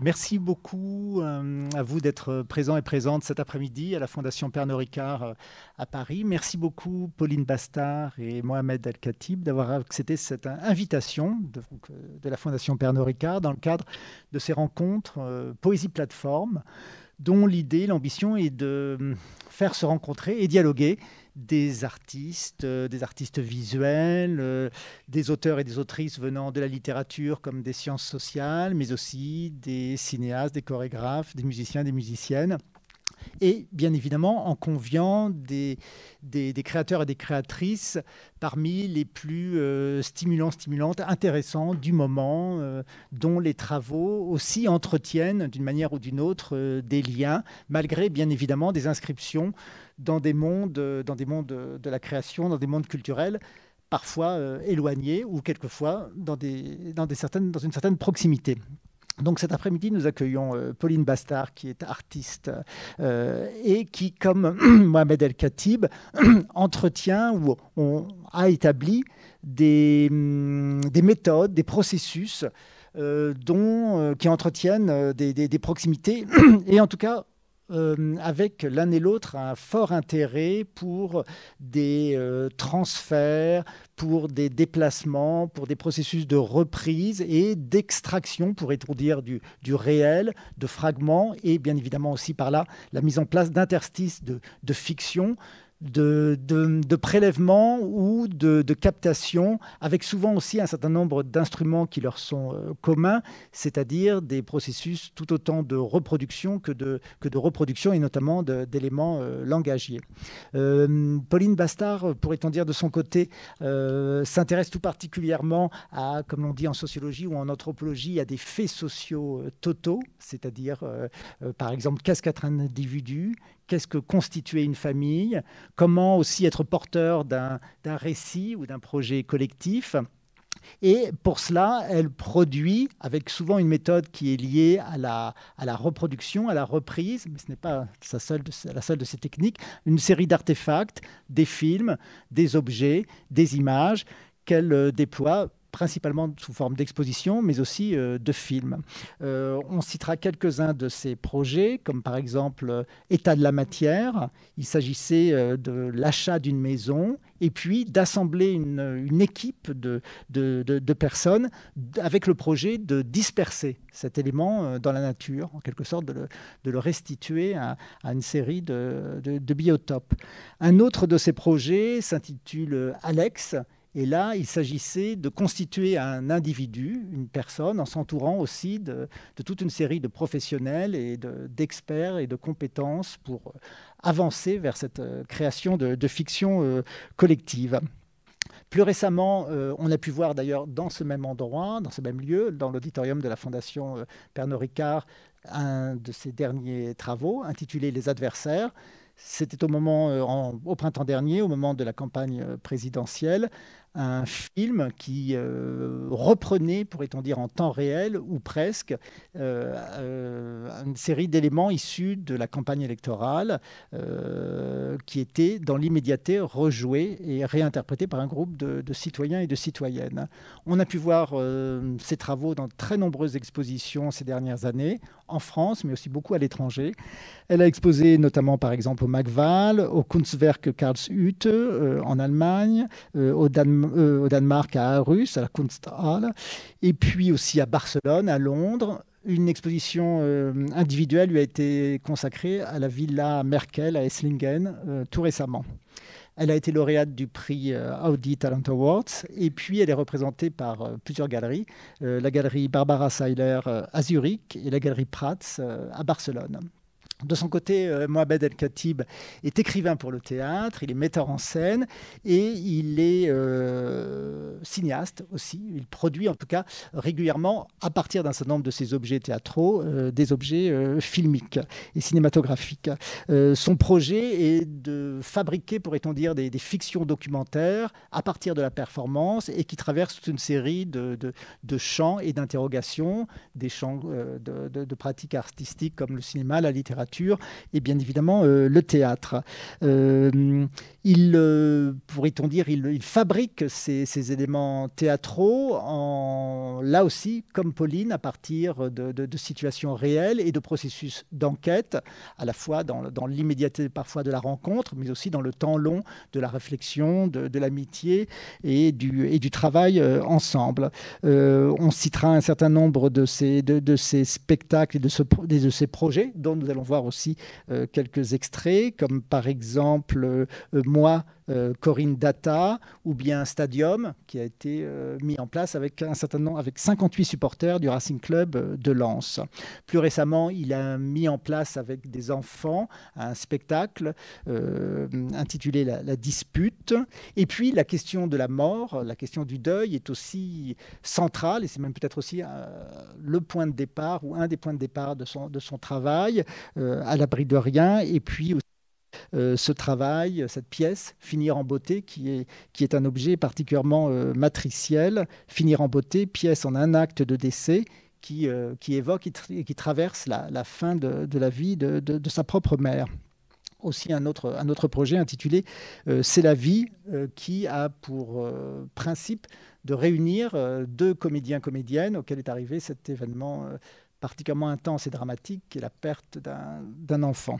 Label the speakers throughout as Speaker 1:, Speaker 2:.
Speaker 1: Merci beaucoup à vous d'être présent et présente cet après-midi à la Fondation Pernod Ricard à Paris. Merci beaucoup Pauline Bastard et Mohamed El-Khatib d'avoir accepté cette invitation de la Fondation Pernod Ricard dans le cadre de ces rencontres Poésie Plateforme, dont l'idée, l'ambition est de faire se rencontrer et dialoguer des artistes visuels, des auteurs et des autrices venant de la littérature comme des sciences sociales, mais aussi des cinéastes, des chorégraphes, des musiciens, des musiciennes. Et bien évidemment en conviant des créateurs et des créatrices parmi les plus stimulantes, intéressants du moment, dont les travaux aussi entretiennent d'une manière ou d'une autre des liens, malgré bien évidemment des inscriptions dans des mondes de la création, dans des mondes culturels parfois éloignés ou quelquefois dans une certaine proximité. Donc cet après-midi, nous accueillons Pauline Bastard, qui est artiste et qui, comme Mohamed El-Khatib, entretient ou a établi des méthodes, des processus qui entretiennent des proximités et en tout cas avec l'un et l'autre un fort intérêt pour des transferts, pour des déplacements, pour des processus de reprise et d'extraction, pourrait-on dire, du réel, de fragments, et bien évidemment aussi par là la mise en place d'interstices de fiction, de prélèvements ou de captations, avec souvent aussi un certain nombre d'instruments qui leur sont communs, c'est-à-dire des processus tout autant de reproduction que de reproduction, et notamment d'éléments langagiers. Pauline Bastard, pourrait-on dire de son côté, s'intéresse tout particulièrement à, comme l'on dit en sociologie ou en anthropologie, à des faits sociaux totaux, c'est-à-dire par exemple, qu'est-ce qu'être un individu, qu'est-ce que constituer une famille, comment aussi être porteur d'un récit ou d'un projet collectif. Et pour cela, elle produit, avec souvent une méthode qui est liée à la reproduction, à la reprise, mais ce n'est pas la seule de ces techniques, une série d'artefacts, des films, des objets, des images qu'elle déploie principalement sous forme d'exposition, mais aussi de films. On citera quelques-uns de ces projets, comme par exemple État de la matière. Il s'agissait de l'achat d'une maison et puis d'assembler une équipe de personnes avec le projet de disperser cet élément dans la nature, en quelque sorte de le restituer à une série de biotopes. Un autre de ces projets s'intitule Alex. Et là, il s'agissait de constituer un individu, une personne, en s'entourant aussi de toute une série de professionnels et d'experts et de compétences pour avancer vers cette création de fiction collective. Plus récemment, on a pu voir d'ailleurs dans ce même endroit, dans ce même lieu, dans l'auditorium de la Fondation Pernod Ricard, un de ses derniers travaux intitulé Les adversaires. C'était au printemps dernier, au moment de la campagne présidentielle, un film qui reprenait, pourrait-on dire, en temps réel ou presque, une série d'éléments issus de la campagne électorale qui étaient dans l'immédiateté rejoués et réinterprétés par un groupe de citoyens et de citoyennes. On a pu voir ces travaux dans de très nombreuses expositions ces dernières années, en France, mais aussi beaucoup à l'étranger. Elle a exposé notamment, par exemple, au Magval, au Kunstwerk Karlshütte en Allemagne, au Danemark à Aarhus, à la Kunsthalle, et puis aussi à Barcelone, à Londres. Une exposition individuelle lui a été consacrée à la Villa Merkel à Esslingen tout récemment. Elle a été lauréate du prix Audi Talent Awards et puis elle est représentée par plusieurs galeries, la galerie Barbara Seiler à Zurich et la galerie Prats à Barcelone. De son côté, Mohamed El-Khatib est écrivain pour le théâtre, il est metteur en scène et il est cinéaste aussi. Il produit en tout cas régulièrement, à partir d'un certain nombre de ses objets théâtraux, des objets filmiques et cinématographiques. Son projet est de fabriquer, pourrait-on dire, des fictions documentaires à partir de la performance et qui traversent toute une série de champs et d'interrogations, des champs de pratiques artistiques comme le cinéma, la littérature, littérature et bien évidemment le théâtre. Pourrait-on dire, il fabrique ces éléments théâtraux, là aussi, comme Pauline, à partir de situations réelles et de processus d'enquête, à la fois dans l'immédiateté parfois de la rencontre, mais aussi dans le temps long de la réflexion, de l'amitié et du travail ensemble. On citera un certain nombre de ces spectacles et de ces projets, dont nous allons voir aussi quelques extraits, comme par exemple Moi, Corinne Datta, ou bien Stadium, qui a été mis en place avec un certain nombre, avec 58 supporters du Racing Club de Lens. Plus récemment, il a mis en place avec des enfants un spectacle intitulé La Dispute. Et puis la question de la mort, la question du deuil est aussi centrale, et c'est même peut-être aussi le point de départ ou un des points de départ de son travail, à l'abri de rien, et puis ce travail, cette pièce, Finir en beauté, qui est un objet particulièrement matriciel. Finir en beauté, pièce en un acte de décès, qui évoque et qui traverse la fin de la vie de sa propre mère. Aussi un autre projet intitulé C'est la vie, qui a pour principe de réunir deux comédiens-comédiennes auxquels est arrivé cet événement particulièrement intense et dramatique, qui est la perte d'un enfant.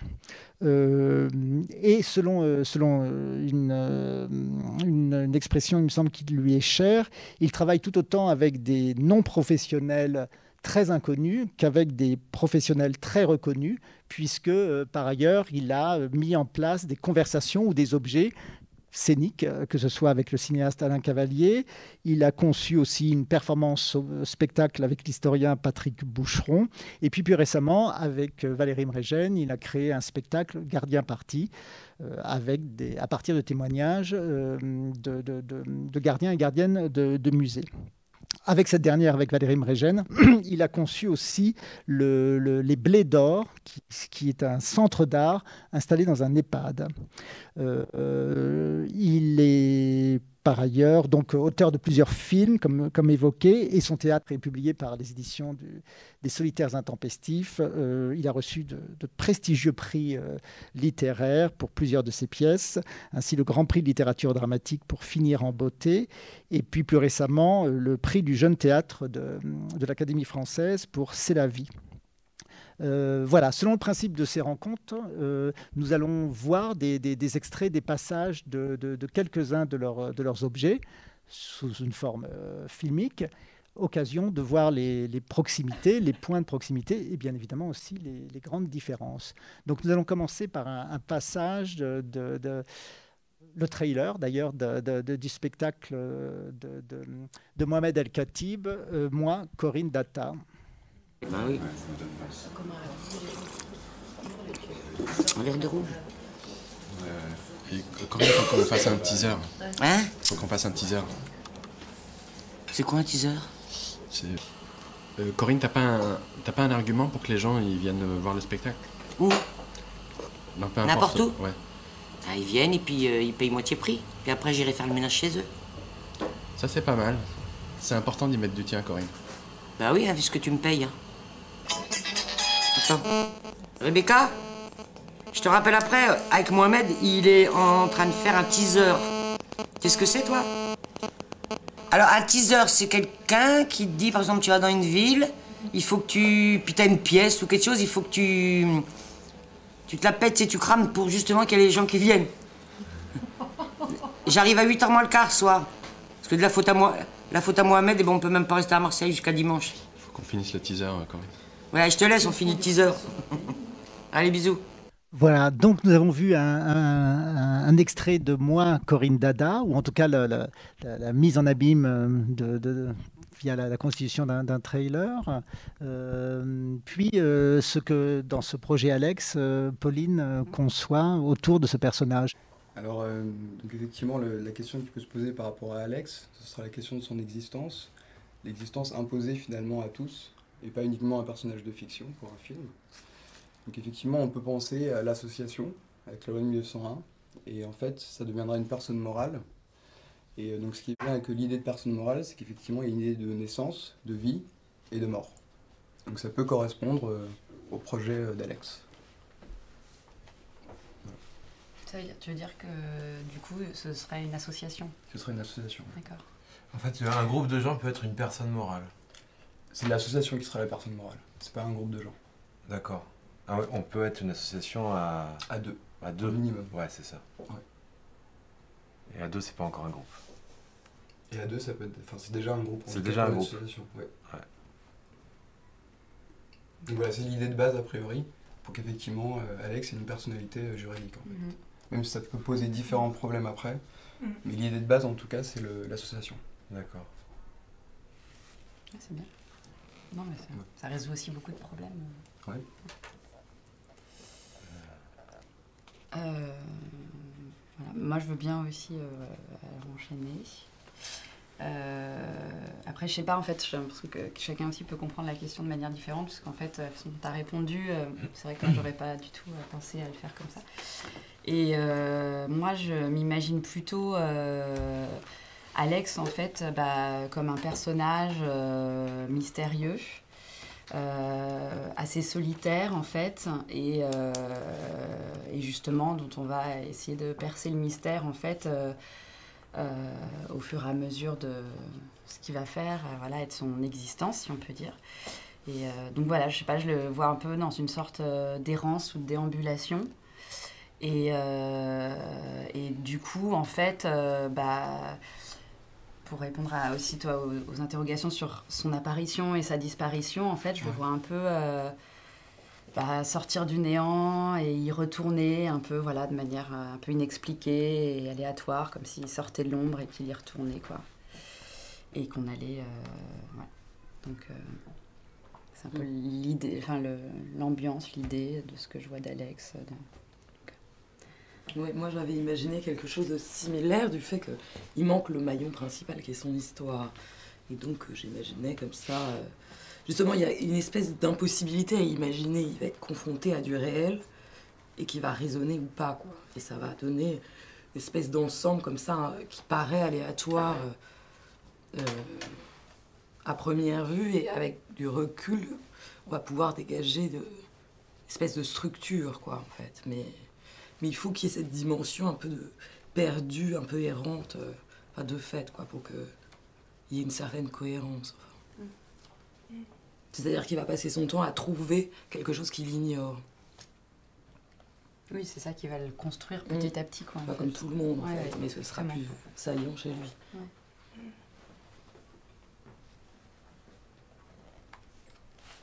Speaker 1: Et selon une expression, il me semble, qui lui est chère, il travaille tout autant avec des non-professionnels très inconnus qu'avec des professionnels très reconnus, puisque par ailleurs, il a mis en place des conversations ou des objets scéniques, que ce soit avec le cinéaste Alain Cavalier. Il a conçu aussi une performance spectacle avec l'historien Patrick Boucheron. Et puis plus récemment, avec Valérie Mregen, il a créé un spectacle Gardien Parti, à partir de témoignages de gardiens et gardiennes de musées. Avec cette dernière, avec Valérie Mregen, il a conçu aussi les Blés d'Or, qui est un centre d'art installé dans un EHPAD. Il est par ailleurs donc auteur de plusieurs films, comme évoqué, et son théâtre est publié par les éditions des Solitaires Intempestifs. Il a reçu de prestigieux prix littéraires pour plusieurs de ses pièces, ainsi le Grand Prix de littérature dramatique pour Finir en beauté, et puis plus récemment le prix du jeune théâtre de l'Académie française pour C'est la vie. Voilà, selon le principe de ces rencontres, nous allons voir des extraits, des passages de quelques-uns de leurs objets sous une forme filmique, occasion de voir les proximités, les points de proximité et bien évidemment aussi les grandes différences. Donc nous allons commencer par un passage le trailer d'ailleurs du spectacle de Mohamed El-Khatib, Moi, Corinne Datta.
Speaker 2: Ben oui. Un verre de rouge.
Speaker 3: Corinne, il faut qu'on fasse un teaser.
Speaker 2: Hein?
Speaker 3: Faut qu'on fasse un teaser.
Speaker 2: C'est quoi un teaser?
Speaker 3: Corinne, t'as pas un argument pour que les gens ils viennent voir le spectacle?
Speaker 2: Où?
Speaker 3: Non, peu importe.
Speaker 2: N'importe où?
Speaker 3: Ouais.
Speaker 2: Ah, ils viennent et puis ils payent moitié prix. Puis après j'irai faire le ménage chez eux.
Speaker 3: Ça c'est pas mal. C'est important d'y mettre du tien, Corinne.
Speaker 2: Bah oui, hein, vu ce que tu me payes. Hein. Attends. Rebecca? Je te rappelle après, avec Mohamed, il est en train de faire un teaser. Qu'est-ce que c'est, toi? Alors, un teaser, c'est quelqu'un qui te dit, par exemple, tu vas dans une ville, il faut que puis t'as une pièce ou quelque chose, il faut que tu te la pètes et tu crames pour justement qu'il y ait les gens qui viennent. J'arrive à 8h moins le quart, ce soir. Parce que de la faute à Mohamed, et bon, on peut même pas rester à Marseille jusqu'à dimanche.
Speaker 3: Faut qu'on finisse le teaser, Corinne.
Speaker 2: Ouais, je te laisse, on finit le teaser. Allez, bisous.
Speaker 1: Voilà, donc nous avons vu un extrait de Moi, Corinne Datta, ou en tout cas la mise en abîme via la constitution d'un trailer. Puis ce que dans ce projet Alex, Pauline conçoit autour de ce personnage.
Speaker 4: Alors, donc effectivement, la question qui peut se poser par rapport à Alex, ce sera la question de son existence. L'existence imposée finalement à tous, et pas uniquement un personnage de fiction pour un film. Donc effectivement, on peut penser à l'association avec la loi de 1901, et en fait, ça deviendra une personne morale. Et donc ce qui est bien avec l'idée de personne morale, c'est qu'effectivement, il y a une idée de naissance, de vie et de mort. Donc ça peut correspondre au projet d'Alex.
Speaker 5: Tu veux dire que du coup, ce serait une association?
Speaker 4: Ce serait une association.
Speaker 5: D'accord.
Speaker 6: En fait, un groupe de gens peut être une personne morale.
Speaker 4: C'est l'association qui sera la personne morale. C'est pas un groupe de gens.
Speaker 6: D'accord. Ah ouais, on peut être une association à...
Speaker 4: À deux.
Speaker 6: À deux.
Speaker 4: Au minimum.
Speaker 6: Ouais, c'est ça.
Speaker 4: Ouais.
Speaker 6: Et à deux, c'est pas encore un groupe.
Speaker 4: Et à deux, ça peut être... Enfin, c'est déjà un groupe.
Speaker 6: C'est déjà un groupe.
Speaker 4: Ouais.
Speaker 6: Ouais.
Speaker 4: Donc voilà, c'est l'idée de base, a priori, pour qu'effectivement, Alex ait une personnalité juridique, en fait. Même si ça peut poser différents problèmes après. Mais l'idée de base, en tout cas, c'est l'association.
Speaker 6: D'accord.
Speaker 5: Ah, c'est bien. Non, mais ça résout aussi beaucoup de problèmes.
Speaker 4: Ouais.
Speaker 5: Voilà. Moi, je veux bien aussi enchaîner. Après, je sais pas, en fait, j'ai l'impression que chacun aussi peut comprendre la question de manière différente, parce qu'en fait, tu as répondu, c'est vrai que moi, j'aurais pas du tout pensé à le faire comme ça. Et moi, je m'imagine plutôt Alex, en fait, comme un personnage mystérieux, assez solitaire, en fait, et justement, dont on va essayer de percer le mystère, en fait, au fur et à mesure de ce qu'il va faire, et de son existence, si on peut dire. Et donc voilà, je sais pas, je le vois un peu dans une sorte d'errance ou de déambulation. Et du coup, en fait, pour répondre aussi toi aux interrogations sur son apparition et sa disparition, en fait, je le vois un peu sortir du néant et y retourner un peu, voilà, de manière un peu inexpliquée et aléatoire, comme s'il sortait de l'ombre et qu'il y retournait, quoi. Et qu'on allait... ouais. Donc, c'est un peu l'idée, l'ambiance, l'idée de ce que je vois d'Alex.
Speaker 7: Ouais, moi, j'avais imaginé quelque chose de similaire, du fait qu'il manque le maillon principal, qui est son histoire. Et donc, j'imaginais comme ça... Justement, il y a une espèce d'impossibilité à imaginer. Il va être confronté à du réel et qui va résonner ou pas, quoi. Et ça va donner une espèce d'ensemble comme ça qui paraît aléatoire à première vue, et avec du recul, on va pouvoir dégager une espèce de structure, quoi, en fait. Mais il faut qu'il y ait cette dimension un peu perdue, un peu errante, de fait, quoi, pour qu'il y ait une certaine cohérence. C'est-à-dire qu'il va passer son temps à trouver quelque chose qu'il ignore.
Speaker 5: Oui, c'est ça qui va le construire petit à petit, quoi.
Speaker 7: Pas comme tout le monde, en fait, mais ce sera plus saillant chez lui.
Speaker 5: Ouais.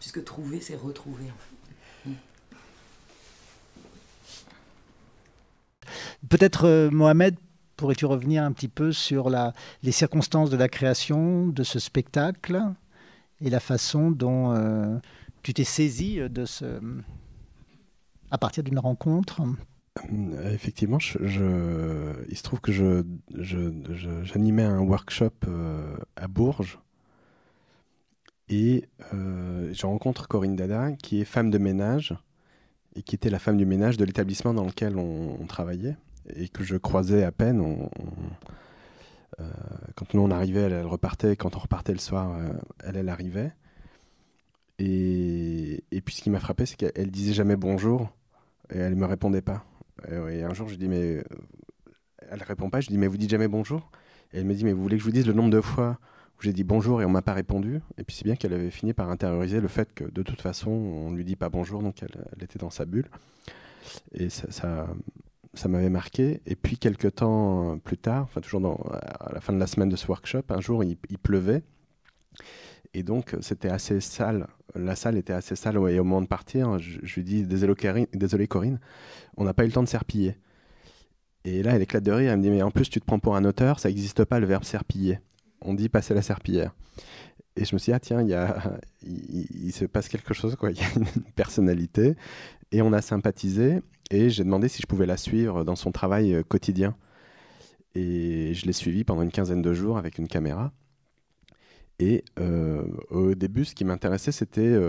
Speaker 7: Puisque trouver, c'est retrouver, en fait.
Speaker 1: Peut-être, Mohamed, pourrais-tu revenir un petit peu sur les circonstances de la création de ce spectacle et la façon dont tu t'es saisi à partir d'une rencontre?
Speaker 8: Effectivement, il se trouve que j'animais un workshop à Bourges et je rencontre Corinne Dada, qui est femme de ménage et qui était la femme du ménage de l'établissement dans lequel on travaillait et que je croisais à peine. Quand nous on arrivait, elle repartait. Quand on repartait le soir, elle arrivait. Et puis ce qui m'a frappé, c'est qu'elle disait jamais bonjour et elle me répondait pas. Et un jour, je dis mais elle répond pas. Je dis mais vous dites jamais bonjour? Et elle me dit mais vous voulez que je vous dise le nombre de fois où j'ai dit bonjour et on m'a pas répondu? Et puis c'est bien qu'elle avait fini par intérioriser le fait que de toute façon on lui dit pas bonjour, donc elle était dans sa bulle. Et ça m'avait marqué. Et puis, quelques temps plus tard, enfin toujours à la fin de la semaine de ce workshop, un jour, il pleuvait. Et donc, c'était assez sale. La salle était assez sale. Et au moment de partir, je lui dis, désolé Corinne, on n'a pas eu le temps de serpiller. Et là, elle éclate de rire. Elle me dit, mais en plus, tu te prends pour un auteur, ça n'existe pas le verbe serpiller. On dit passer la serpillière. Et je me suis dit, ah tiens, il se passe quelque chose, quoi. Il y a une personnalité. Et on a sympathisé. Et j'ai demandé si je pouvais la suivre dans son travail quotidien. Et je l'ai suivie pendant une quinzaine de jours avec une caméra. Et au début, ce qui m'intéressait, c'était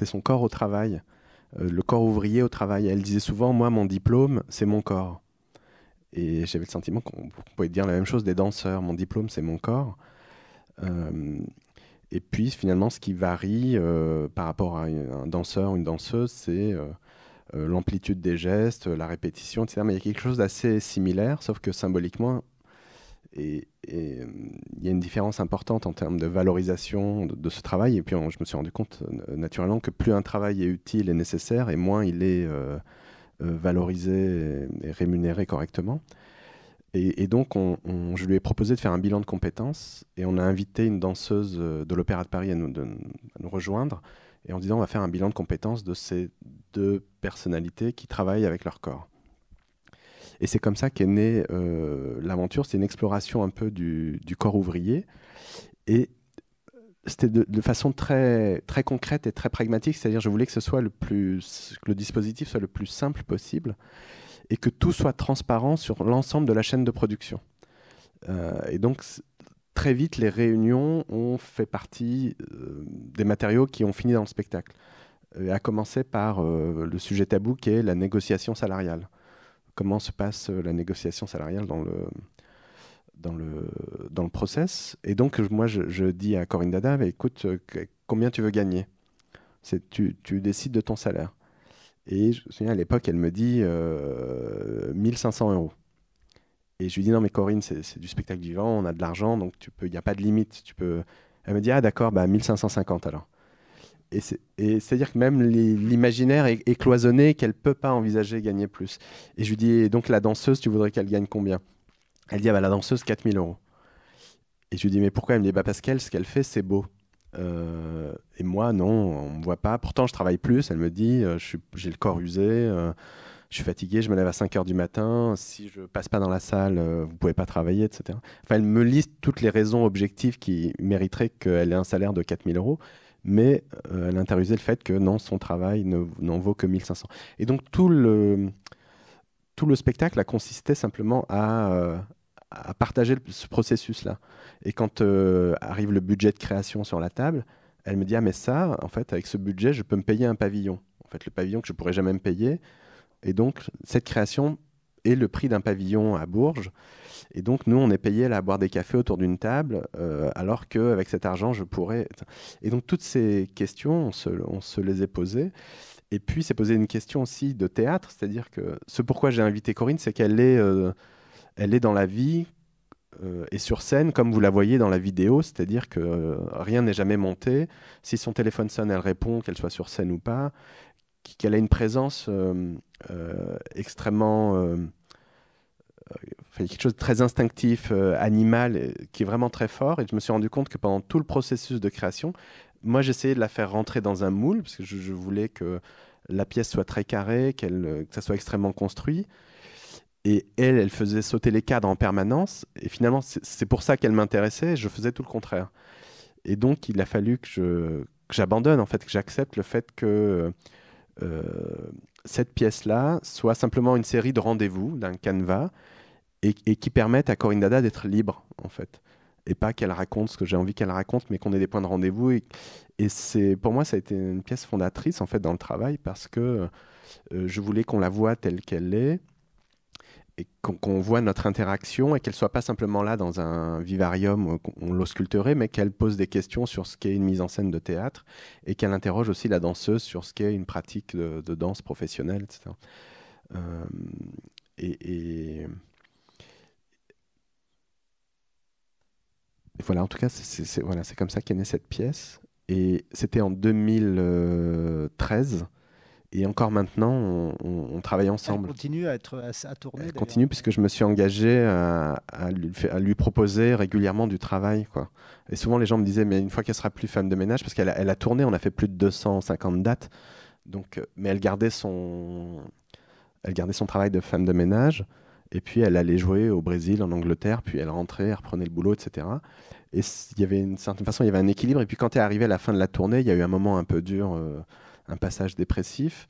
Speaker 8: son corps au travail, le corps ouvrier au travail. Elle disait souvent, moi, mon diplôme, c'est mon corps. Et j'avais le sentiment qu'on pouvait dire la même chose des danseurs. Mon diplôme, c'est mon corps. Et puis, finalement, ce qui varie par rapport à un danseur ou une danseuse, c'est l'amplitude des gestes, la répétition, etc. Mais il y a quelque chose d'assez similaire, sauf que symboliquement, il y a une différence importante en termes de valorisation de ce travail. Et puis je me suis rendu compte naturellement que plus un travail est utile et nécessaire, et moins il est valorisé et rémunéré correctement. Et donc, je lui ai proposé de faire un bilan de compétences, et on a invité une danseuse de l'Opéra de Paris à nous rejoindre, et en disant on va faire un bilan de compétences de ces deux personnalités qui travaillent avec leur corps. Et c'est comme ça qu'est née l'aventure. C'est une exploration un peu du corps ouvrier, et c'était de façon très, très concrète et très pragmatique, c'est-à-dire je voulais que le dispositif soit le plus simple possible, et que tout soit transparent sur l'ensemble de la chaîne de production. Et donc, très vite, les réunions ont fait partie des matériaux qui ont fini dans le spectacle. À commencer par le sujet tabou qui est la négociation salariale. Comment se passe la négociation salariale dans le process. Et donc, moi, je dis à Corinne Dada, écoute, combien tu veux gagner ? Tu décides de ton salaire. Et je me souviens, à l'époque, elle me dit 1500 €. Et je lui dis, non mais Corinne, c'est du spectacle vivant, on a de l'argent, donc il n'y a pas de limite. Elle me dit, ah d'accord, 1550 alors. Et c'est-à-dire que même l'imaginaire est cloisonné, qu'elle ne peut pas envisager gagner plus. Et je lui dis, et donc la danseuse, tu voudrais qu'elle gagne combien ? Elle dit, la danseuse, 4000 €. Et je lui dis, mais pourquoi ? Elle me dit, parce qu'elle, ce qu'elle fait, c'est beau. Et moi, non, on ne me voit pas. Pourtant, je travaille plus. Elle me dit, j'ai le corps usé, je suis fatigué, je me lève à 5 h du matin. Si je ne passe pas dans la salle, vous ne pouvez pas travailler, etc. Enfin, elle me liste toutes les raisons objectives qui mériteraient qu'elle ait un salaire de 4000 €. Mais elle intériorisait le fait que non, son travail n'en vaut que 1500. Et donc, tout le spectacle a consisté simplement à partager ce processus-là. Et quand arrive le budget de création sur la table, elle me dit, mais ça, en fait, avec ce budget, je peux me payer un pavillon. En fait, le pavillon que je ne pourrais jamais me payer. Et donc, cette création est le prix d'un pavillon à Bourges. Et donc, nous, on est payés à boire des cafés autour d'une table, alors qu'avec cet argent, je pourrais... Et donc, toutes ces questions, on se les est posées. Et puis, c'est posé une question aussi de théâtre, c'est-à-dire que ce pourquoi j'ai invité Corinne, c'est qu'elle est dans la vie et sur scène, comme vous la voyez dans la vidéo, c'est-à-dire que rien n'est jamais monté. Si son téléphone sonne, elle répond, qu'elle soit sur scène ou pas, qu'elle a une présence extrêmement... quelque chose de très instinctif, animal, qui est vraiment très fort. Et je me suis rendu compte que pendant tout le processus de création, moi, j'essayais de la faire rentrer dans un moule, parce que je voulais que la pièce soit très carrée, que ça soit extrêmement construit. Et elle faisait sauter les cadres en permanence. Et finalement, c'est pour ça qu'elle m'intéressait. Je faisais tout le contraire. Et donc, il a fallu que j'abandonne, en fait, que j'accepte le fait que cette pièce-là soit simplement une série de rendez-vous d'un canevas et qui permettent à Corinne Dada d'être libre, en fait. Et pas qu'elle raconte ce que j'ai envie qu'elle raconte, mais qu'on ait des points de rendez-vous. Et pour moi, ça a été une pièce fondatrice, en fait, dans le travail, parce que je voulais qu'on la voie telle qu'elle est, et qu'on voit notre interaction, et qu'elle ne soit pas simplement là dans un vivarium où on l'ausculterait, mais qu'elle pose des questions sur ce qu'est une mise en scène de théâtre, et qu'elle interroge aussi la danseuse sur ce qu'est une pratique de danse professionnelle, etc. Et voilà, en tout cas, c'est comme ça qu'est née cette pièce. Et c'était en 2013. Et encore maintenant, on travaille ensemble.
Speaker 1: Elle continue à tourner.
Speaker 8: Elle continue puisque je me suis engagé à lui proposer régulièrement du travail, quoi. Et souvent, les gens me disaient, mais une fois qu'elle sera plus femme de ménage, parce qu'elle a tourné, on a fait plus de 250 dates, donc, mais elle gardait son travail de femme de ménage. Et puis, elle allait jouer au Brésil, en Angleterre, puis elle rentrait, elle reprenait le boulot, etc. Et il y avait une certaine façon, il y avait un équilibre. Et puis, quand elle est arrivée à la fin de la tournée, il y a eu un moment un peu dur, un passage dépressif.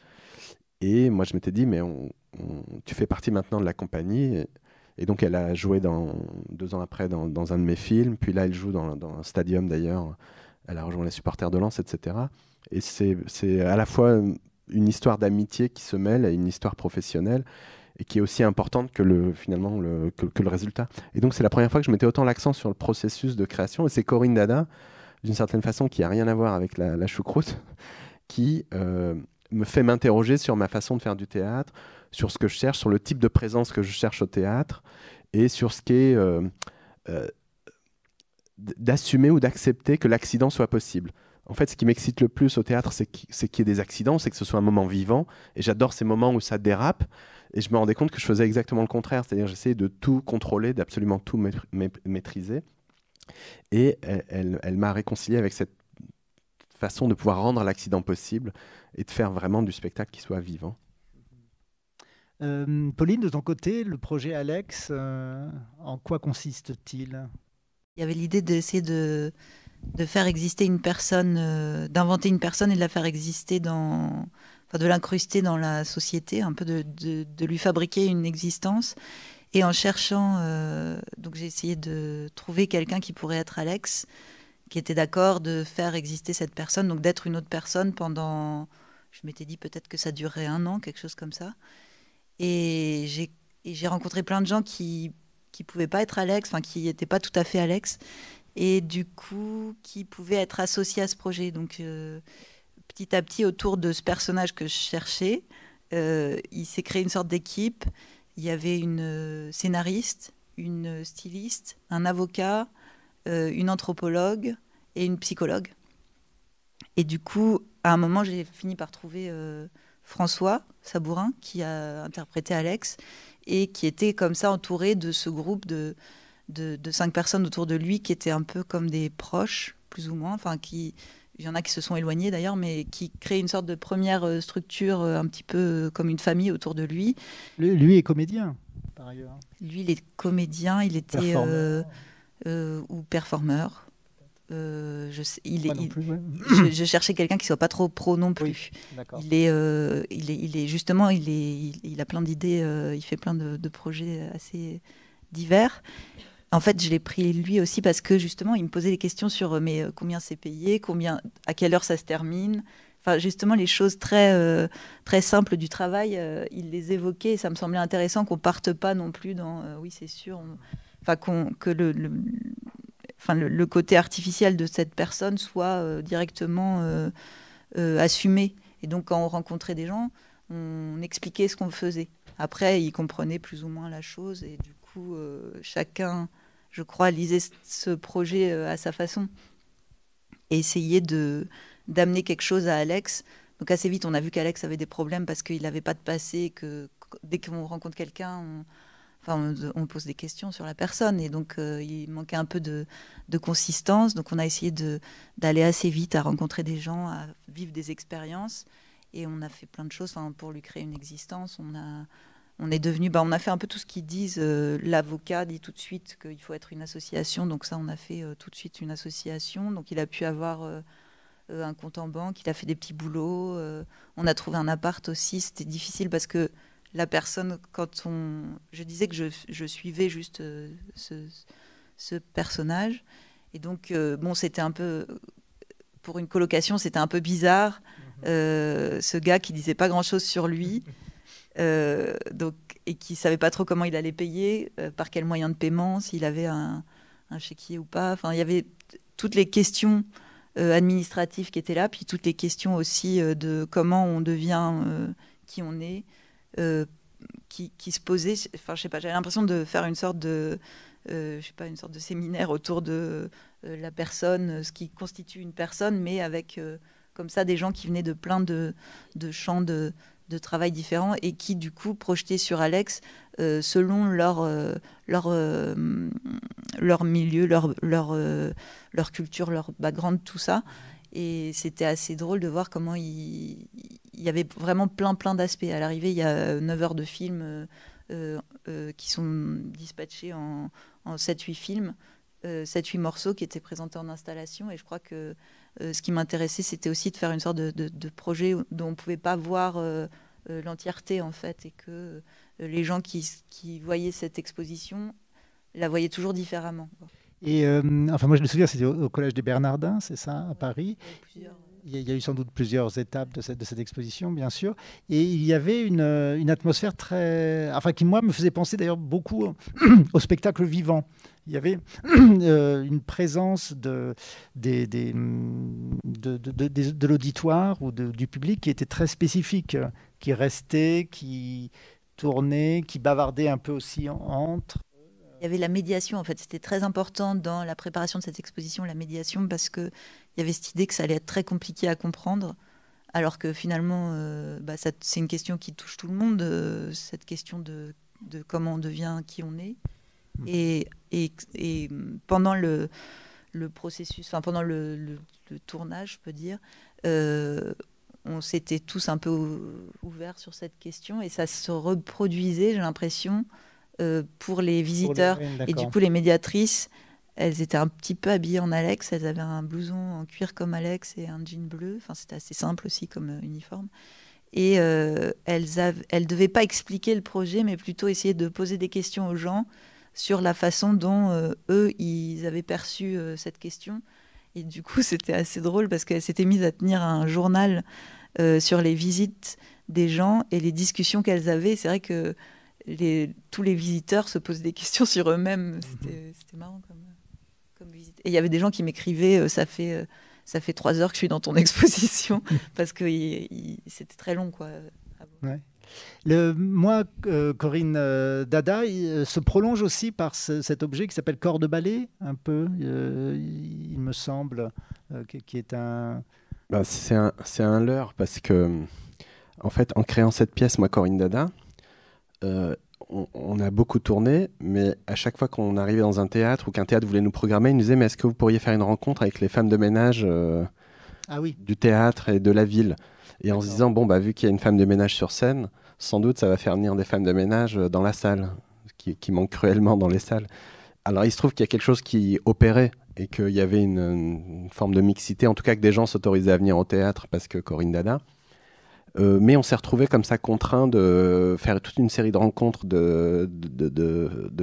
Speaker 8: Et moi, je m'étais dit, mais tu fais partie maintenant de la compagnie. Et donc, elle a joué 2 ans après dans un de mes films. Puis là, elle joue dans un stadium, d'ailleurs. Elle a rejoint les supporters de Lens, etc. Et c'est à la fois une histoire d'amitié qui se mêle à une histoire professionnelle, et qui est aussi importante que le résultat. Et donc, c'est la première fois que je mettais autant l'accent sur le processus de création. Et c'est Corinne Dada, d'une certaine façon, qui n'a rien à voir avec la choucroute, qui me fait m'interroger sur ma façon de faire du théâtre, sur ce que je cherche, sur le type de présence que je cherche au théâtre, et sur ce qui est d'assumer ou d'accepter que l'accident soit possible. En fait, ce qui m'excite le plus au théâtre, c'est qu'il y ait des accidents, c'est que ce soit un moment vivant, et j'adore ces moments où ça dérape, et je me rendais compte que je faisais exactement le contraire, c'est-à-dire j'essayais de tout contrôler, d'absolument tout maîtriser, et elle m'a réconcilié avec cette façon de pouvoir rendre l'accident possible, et de faire vraiment du spectacle qui soit vivant.
Speaker 1: Pauline, de ton côté, le projet Alex, en quoi consiste-t-il?
Speaker 9: Il y avait l'idée d'essayer de faire exister une personne, d'inventer une personne et de la faire exister de l'incruster dans la société, un peu de lui fabriquer une existence. Et en cherchant, donc j'ai essayé de trouver quelqu'un qui pourrait être Alex, qui était d'accord de faire exister cette personne, donc d'être une autre personne pendant, je m'étais dit peut-être que ça durerait 1 an, quelque chose comme ça. Et j'ai rencontré plein de gens qui pouvaient pas être Alex, enfin qui n'étaient pas tout à fait Alex, et du coup qui pouvaient être associés à ce projet. Donc petit à petit, autour de ce personnage que je cherchais, il s'est créé une sorte d'équipe. Il y avait une scénariste, une styliste, un avocat, une anthropologue et une psychologue. Et du coup, à un moment, j'ai fini par trouver François Sabourin, qui a interprété Alex, et qui était comme ça entouré de ce groupe de 5 personnes autour de lui, qui étaient un peu comme des proches, plus ou moins. Enfin, il y en a qui se sont éloignés d'ailleurs, mais qui créent une sorte de première structure, un petit peu comme une famille autour de lui.
Speaker 1: Lui est comédien, par ailleurs.
Speaker 9: Lui, il est comédien, il était... ou performeur. Je cherchais quelqu'un qui soit pas trop pro non plus. Oui, il est justement, il a plein d'idées, il fait plein de projets assez divers. En fait, je l'ai pris lui aussi parce que justement, il me posait des questions sur mais combien c'est payé, à quelle heure ça se termine. Enfin, justement, les choses très simples du travail, il les évoquait et ça me semblait intéressant qu'on parte pas non plus dans oui, c'est sûr. Que le côté artificiel de cette personne soit directement assumé. Et donc, quand on rencontrait des gens, on expliquait ce qu'on faisait. Après, ils comprenaient plus ou moins la chose. Et du coup, chacun, je crois, lisait ce projet à sa façon. Et essayait d'amener quelque chose à Alex. Donc, assez vite, on a vu qu'Alex avait des problèmes parce qu'il n'avait pas de passé. Que dès qu'on rencontre quelqu'un... on pose des questions sur la personne et donc il manquait un peu de consistance. Donc on a essayé d'aller assez vite à rencontrer des gens, à vivre des expériences et on a fait plein de choses pour lui créer une existence. On est devenu, on a fait un peu tout ce qu'ils disent. L'avocat dit tout de suite qu'il faut être une association, donc ça on a fait tout de suite une association. Donc il a pu avoir un compte en banque, il a fait des petits boulots. On a trouvé un appart aussi. C'était difficile parce que la personne, je disais que je suivais juste ce personnage. Et donc, c'était un peu... Pour une colocation, c'était un peu bizarre. Ce gars qui disait pas grand-chose sur lui. Et qui savait pas trop comment il allait payer, par quel moyen de paiement, s'il avait un chéquier ou pas. Enfin, il y avait toutes les questions administratives qui étaient là, puis toutes les questions aussi de comment on devient qui on est. Qui se posait, enfin je sais pas, j'avais l'impression de faire une sorte de une sorte de séminaire autour de la personne, ce qui constitue une personne, mais avec comme ça des gens qui venaient de plein de champs de travail différents et qui du coup projetaient sur Alex selon leur milieu, leur culture, leur background, tout ça. Et c'était assez drôle de voir comment il y avait vraiment plein d'aspects. À l'arrivée, il y a 9 heures de films qui sont dispatchés en 7-8 films, 7-8 morceaux qui étaient présentés en installation. Et je crois que ce qui m'intéressait, c'était aussi de faire une sorte de projet dont on ne pouvait pas voir l'entièreté, en fait. Et que les gens qui voyaient cette exposition la voyaient toujours différemment, quoi.
Speaker 1: Et moi je me souviens, c'était au Collège des Bernardins, c'est ça, à Paris. Il y a eu sans doute plusieurs étapes de cette exposition, bien sûr. Et il y avait une atmosphère qui, moi, me faisait penser d'ailleurs beaucoup au spectacle vivant. Il y avait une présence de l'auditoire ou du public qui était très spécifique, qui restait, qui tournait, qui bavardait un peu aussi entre.
Speaker 9: Il y avait la médiation, en fait. C'était très important dans la préparation de cette exposition, la médiation, parce qu'il y avait cette idée que ça allait être très compliqué à comprendre, alors que finalement, c'est une question qui touche tout le monde, cette question de comment on devient qui on est. Et pendant le processus, enfin pendant le tournage, je peux dire, on s'était tous un peu ouverts sur cette question, et ça se reproduisait, j'ai l'impression, pour les visiteurs. Et du coup, les médiatrices, elles étaient un petit peu habillées en Alex. Elles avaient un blouson en cuir comme Alex et un jean bleu. Enfin, c'était assez simple aussi comme uniforme. Et elles ne devaient pas expliquer le projet, mais plutôt essayer de poser des questions aux gens sur la façon dont eux, ils avaient perçu cette question. Et du coup, c'était assez drôle parce qu'elles s'étaient mises à tenir un journal sur les visites des gens et les discussions qu'elles avaient. C'est vrai que tous les visiteurs se posaient des questions sur eux-mêmes. C'était marrant comme visite. Et il y avait des gens qui m'écrivaient ça fait 3 heures que je suis dans ton exposition, parce que c'était très long, quoi.
Speaker 1: Ouais. Moi, Corinne Dada se prolonge aussi par cet objet qui s'appelle corps de ballet, un peu, il me semble, qui est un...
Speaker 8: C'est un leurre, parce que, en fait, en créant cette pièce, moi, Corinne Dada, on a beaucoup tourné, mais à chaque fois qu'on arrivait dans un théâtre ou qu'un théâtre voulait nous programmer, il nous disait, mais est-ce que vous pourriez faire une rencontre avec les femmes de ménage du théâtre et de la ville? Et en se disant, vu qu'il y a une femme de ménage sur scène, sans doute ça va faire venir des femmes de ménage dans la salle, qui manque cruellement dans les salles. Alors il se trouve qu'il y a quelque chose qui opérait et qu'il y avait une forme de mixité, en tout cas que des gens s'autorisaient à venir au théâtre parce que Corinne Dada. Mais on s'est retrouvés comme ça contraints de faire toute une série de rencontres de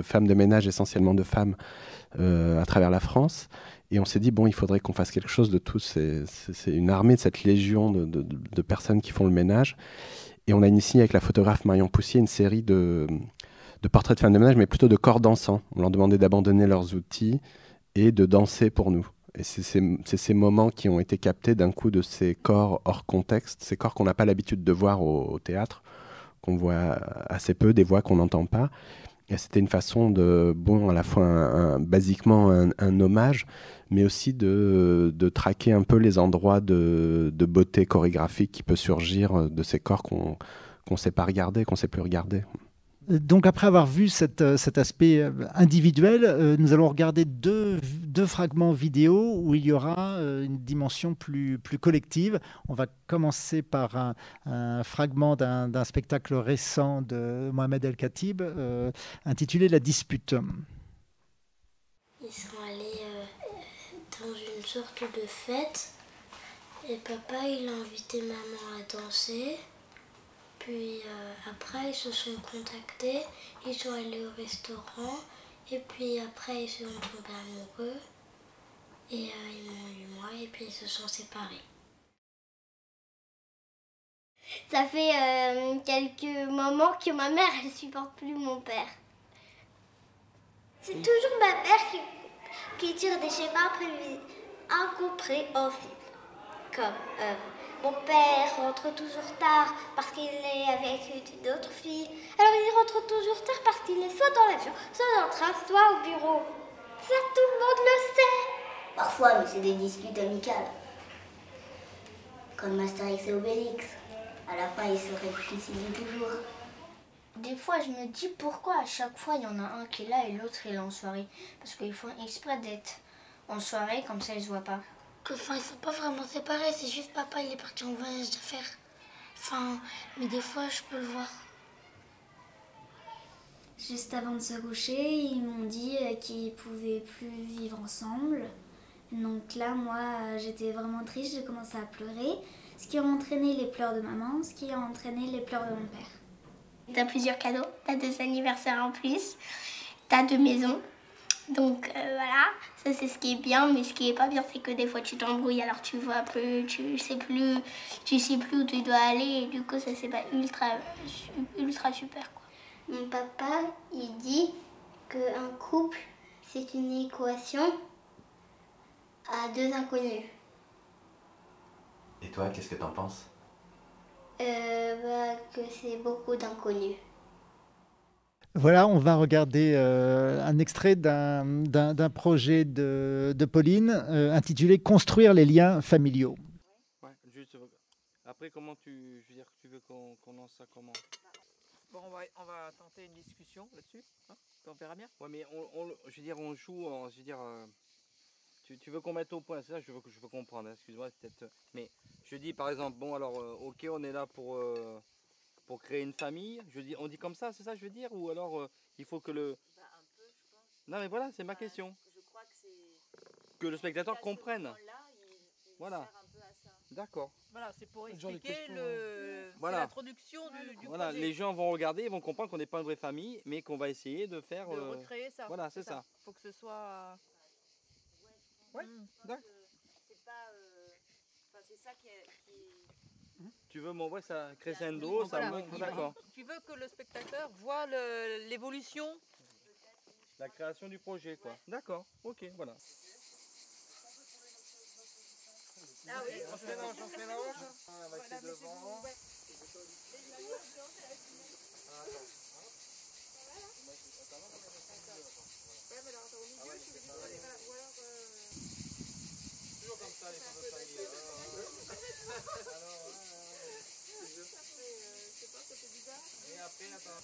Speaker 8: femmes de ménage, essentiellement de femmes, à travers la France. Et on s'est dit, il faudrait qu'on fasse quelque chose de tout. C'est une armée de cette légion de personnes qui font le ménage. Et on a initié avec la photographe Marion Poussier une série de portraits de femmes de ménage, mais plutôt de corps dansants. On leur demandait d'abandonner leurs outils et de danser pour nous. Et c'est ces moments qui ont été captés d'un coup de ces corps hors contexte, ces corps qu'on n'a pas l'habitude de voir au théâtre, qu'on voit assez peu, des voix qu'on n'entend pas. Et c'était une façon de, à la fois basiquement un hommage, mais aussi de traquer un peu les endroits de beauté chorégraphique qui peut surgir de ces corps qu'on ne sait pas regarder, qu'on ne sait plus regarder.
Speaker 1: Donc après avoir vu cet aspect individuel, nous allons regarder deux fragments vidéo où il y aura une dimension plus collective. On va commencer par un fragment d'un spectacle récent de Mohamed El Khatib intitulé La dispute.
Speaker 10: Ils sont allés dans une sorte de fête et papa il a invité maman à danser. Puis après, ils se sont contactés, ils sont allés au restaurant, et puis après, ils se sont tombés amoureux, et ils m'ont eu moi, et puis ils se sont séparés. Ça fait quelques moments que ma mère, elle supporte plus mon père. C'est toujours ma mère qui tire des schémas incompréhensibles, comme... Mon père rentre toujours tard parce qu'il est avec une autre fille. Alors il rentre toujours tard parce qu'il est soit dans l'avion, soit dans le train, soit au bureau. Ça, tout le monde le sait. Parfois, mais c'est des disputes amicales. Comme Astérix et Obélix. À la fin, ils se réconcilient toujours. Des fois, je me dis pourquoi à chaque fois, il y en a un qui est là et l'autre il est en soirée. Parce qu'ils font exprès d'être en soirée, comme ça ils se voient pas. Enfin, ils sont pas vraiment séparés, c'est juste papa, il est parti en voyage d'affaires. Enfin, mais des fois, je peux le voir. Juste avant de se coucher, ils m'ont dit qu'ils pouvaient plus vivre ensemble. Donc là, moi, j'étais vraiment triste, j'ai commencé à pleurer. Ce qui a entraîné les pleurs de maman, ce qui a entraîné les pleurs de mon père. T'as plusieurs cadeaux, t'as 2 anniversaires en plus, t'as 2 maisons. Donc voilà, ça c'est ce qui est bien, mais ce qui est pas bien c'est que des fois tu t'embrouilles, alors tu vois plus, tu sais plus où tu dois aller, et du coup ça c'est pas ultra super quoi. Mon papa il dit qu'un couple c'est une équation à deux inconnus.
Speaker 6: Et toi, qu'est-ce que t'en penses?
Speaker 10: Que c'est beaucoup d'inconnus.
Speaker 1: Voilà, on va regarder un extrait d'un projet de Pauline intitulé Construire les liens familiaux.
Speaker 11: Ouais, juste, après, comment tu veux qu'on lance ça comment?
Speaker 12: Bon, on va tenter une discussion là-dessus, hein, puis on verra bien.
Speaker 11: Ouais, mais je veux dire, on joue, je veux dire, tu veux qu'on mette au point, c'est ça, je veux comprendre, hein, excuse-moi, peut-être. Mais je dis, par exemple, bon, alors, ok, on est là pour créer une famille. Je dis, on dit comme ça, c'est ça, je veux dire, ou alors il faut que le.
Speaker 13: Bah, un peu, je pense.
Speaker 11: Non, mais voilà, c'est ma question.
Speaker 13: Je crois que c'est.
Speaker 11: Que le spectateur comprenne.
Speaker 13: Il
Speaker 11: voilà.
Speaker 13: sert un peu à ça.
Speaker 11: D'accord.
Speaker 12: Voilà, c'est pour
Speaker 11: Ce genre de
Speaker 12: expliquer
Speaker 11: questions, voilà.
Speaker 12: l'introduction du
Speaker 11: Voilà,
Speaker 12: projet.
Speaker 11: les gens vont regarder, ils vont comprendre qu'on n'est pas une vraie famille, mais qu'on va essayer de faire.
Speaker 12: De recréer ça.
Speaker 11: Voilà, c'est ça.
Speaker 12: Il faut que ce soit.
Speaker 11: Ouais, d'accord.
Speaker 13: C'est pas. Enfin, c'est ça qui est.
Speaker 11: Tu veux m'envoyer ça crescendo, ça monte, d'accord.
Speaker 12: Tu veux que le spectateur voit l'évolution.
Speaker 11: La création du projet, quoi. D'accord, ok, voilà.
Speaker 12: Ah oui,
Speaker 11: on se mélange. On va essayer devant. Toujours comme ça, les fameux familles.
Speaker 12: Je sais pas, ça fait bizarre.
Speaker 11: Et après, attends.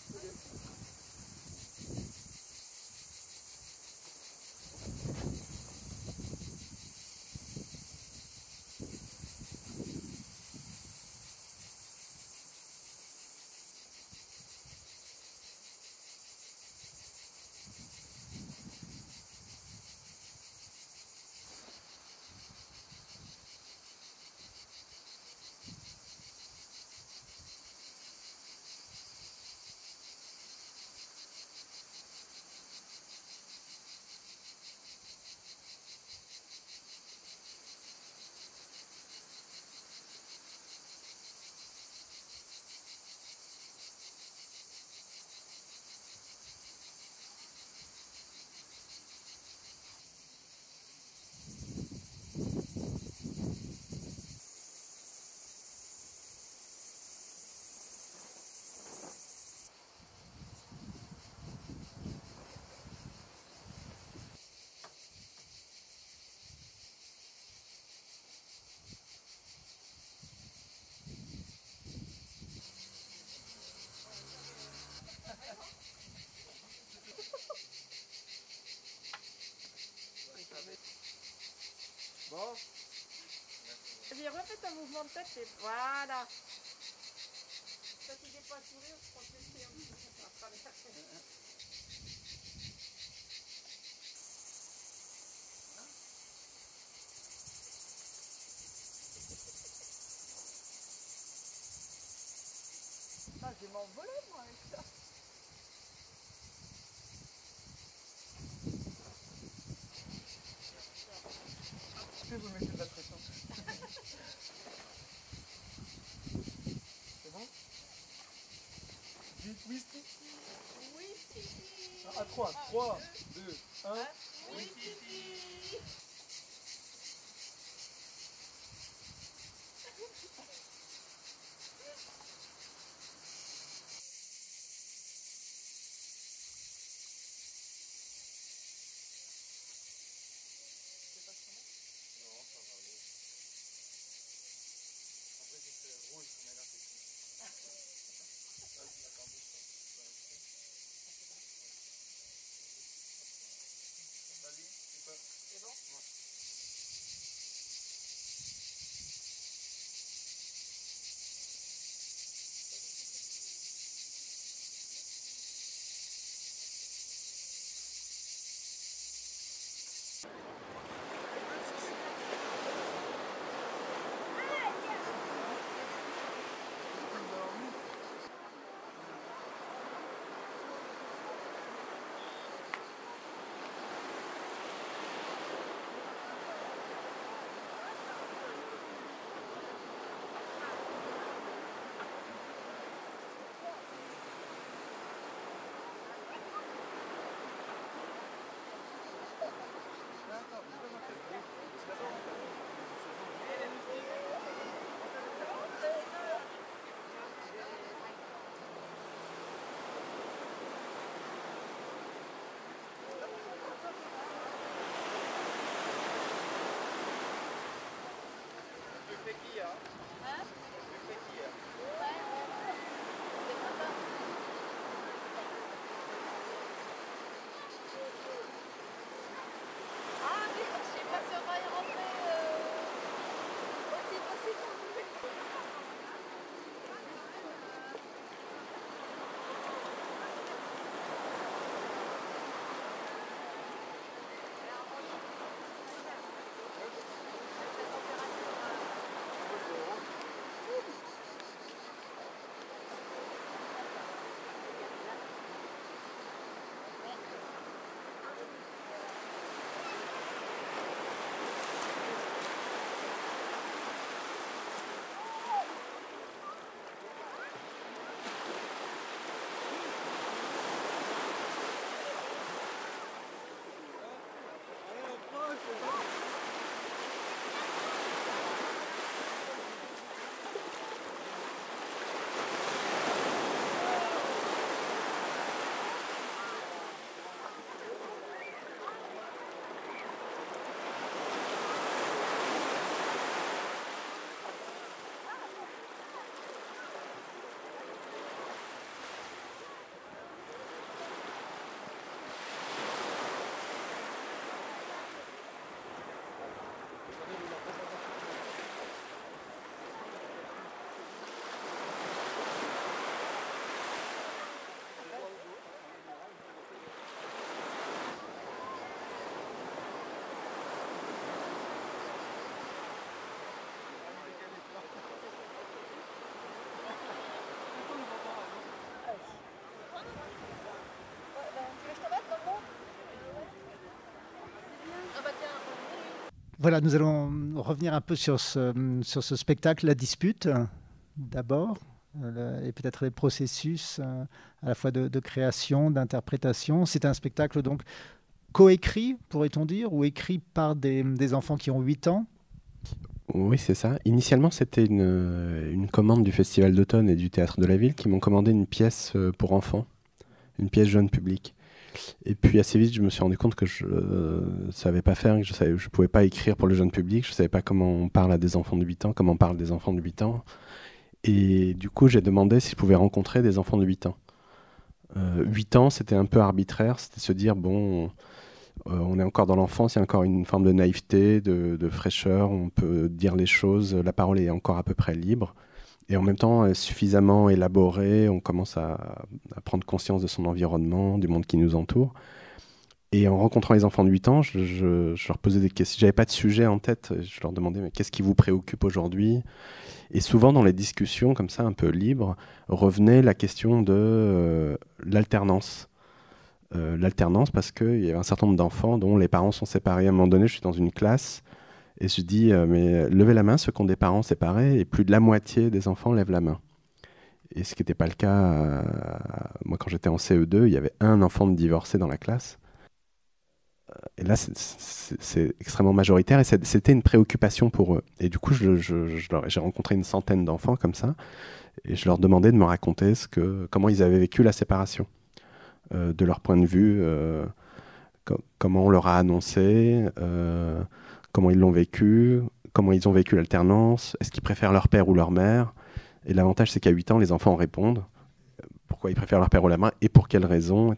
Speaker 12: Bon. Vas-y, refais ton mouvement de tête. Voilà. Ça, c'est des points sourires, je pense que c'est un petit peu à travers. Ah, je vais m'envoler, moi, avec ça.
Speaker 11: Vous mettez de la pression. C'est bon? Vite, oui, Sticky.
Speaker 12: Oui, Sticky.
Speaker 11: À 3, 3, 2, 1.
Speaker 12: Oui, Sticky.
Speaker 11: Vas-y, tu peux.
Speaker 1: Voilà, nous allons revenir un peu sur ce spectacle, La Dispute, d'abord, et peut-être les processus à la fois de création, d'interprétation. C'est un spectacle donc coécrit, pourrait-on dire, ou écrit par des enfants qui ont 8 ans.
Speaker 8: Oui, c'est ça. Initialement, c'était une commande du Festival d'automne et du Théâtre de la Ville qui m'ont commandé une pièce pour enfants, une pièce jeune public. Et puis assez vite, je me suis rendu compte que je ne savais pas faire, que je ne pouvais pas écrire pour le jeune public, je ne savais pas comment on parle à des enfants de 8 ans, comment on parle des enfants de 8 ans. Et du coup, j'ai demandé si je pouvais rencontrer des enfants de 8 ans. 8 ans, c'était un peu arbitraire, c'était se dire, bon, on est encore dans l'enfance, il y a encore une forme de naïveté, de fraîcheur, on peut dire les choses, la parole est encore à peu près libre. Et en même temps, suffisamment élaboré, on commence à prendre conscience de son environnement, du monde qui nous entoure. Et en rencontrant les enfants de 8 ans, je leur posais des questions. Je n'avais pas de sujet en tête. Je leur demandais, mais qu'est-ce qui vous préoccupe aujourd'hui ? Et souvent, dans les discussions comme ça, un peu libres, revenait la question de l'alternance. L'alternance parce qu'il y avait un certain nombre d'enfants dont les parents sont séparés. À un moment donné, je suis dans une classe et je dis, mais levez la main ceux qui ont des parents séparés, et plus de la moitié des enfants lèvent la main. Et ce qui n'était pas le cas, moi quand j'étais en CE2, il y avait un enfant de divorcé dans la classe. Et là, c'est extrêmement majoritaire et c'était une préoccupation pour eux. Et du coup, j'ai rencontré une centaine d'enfants comme ça et je leur demandais de me raconter comment ils avaient vécu la séparation, de leur point de vue, comment on leur a annoncé, comment ils l'ont vécu, comment ils ont vécu l'alternance, est-ce qu'ils préfèrent leur père ou leur mère. Et l'avantage, c'est qu'à 8 ans, les enfants répondent pourquoi ils préfèrent leur père ou la mère et pour quelles raisons.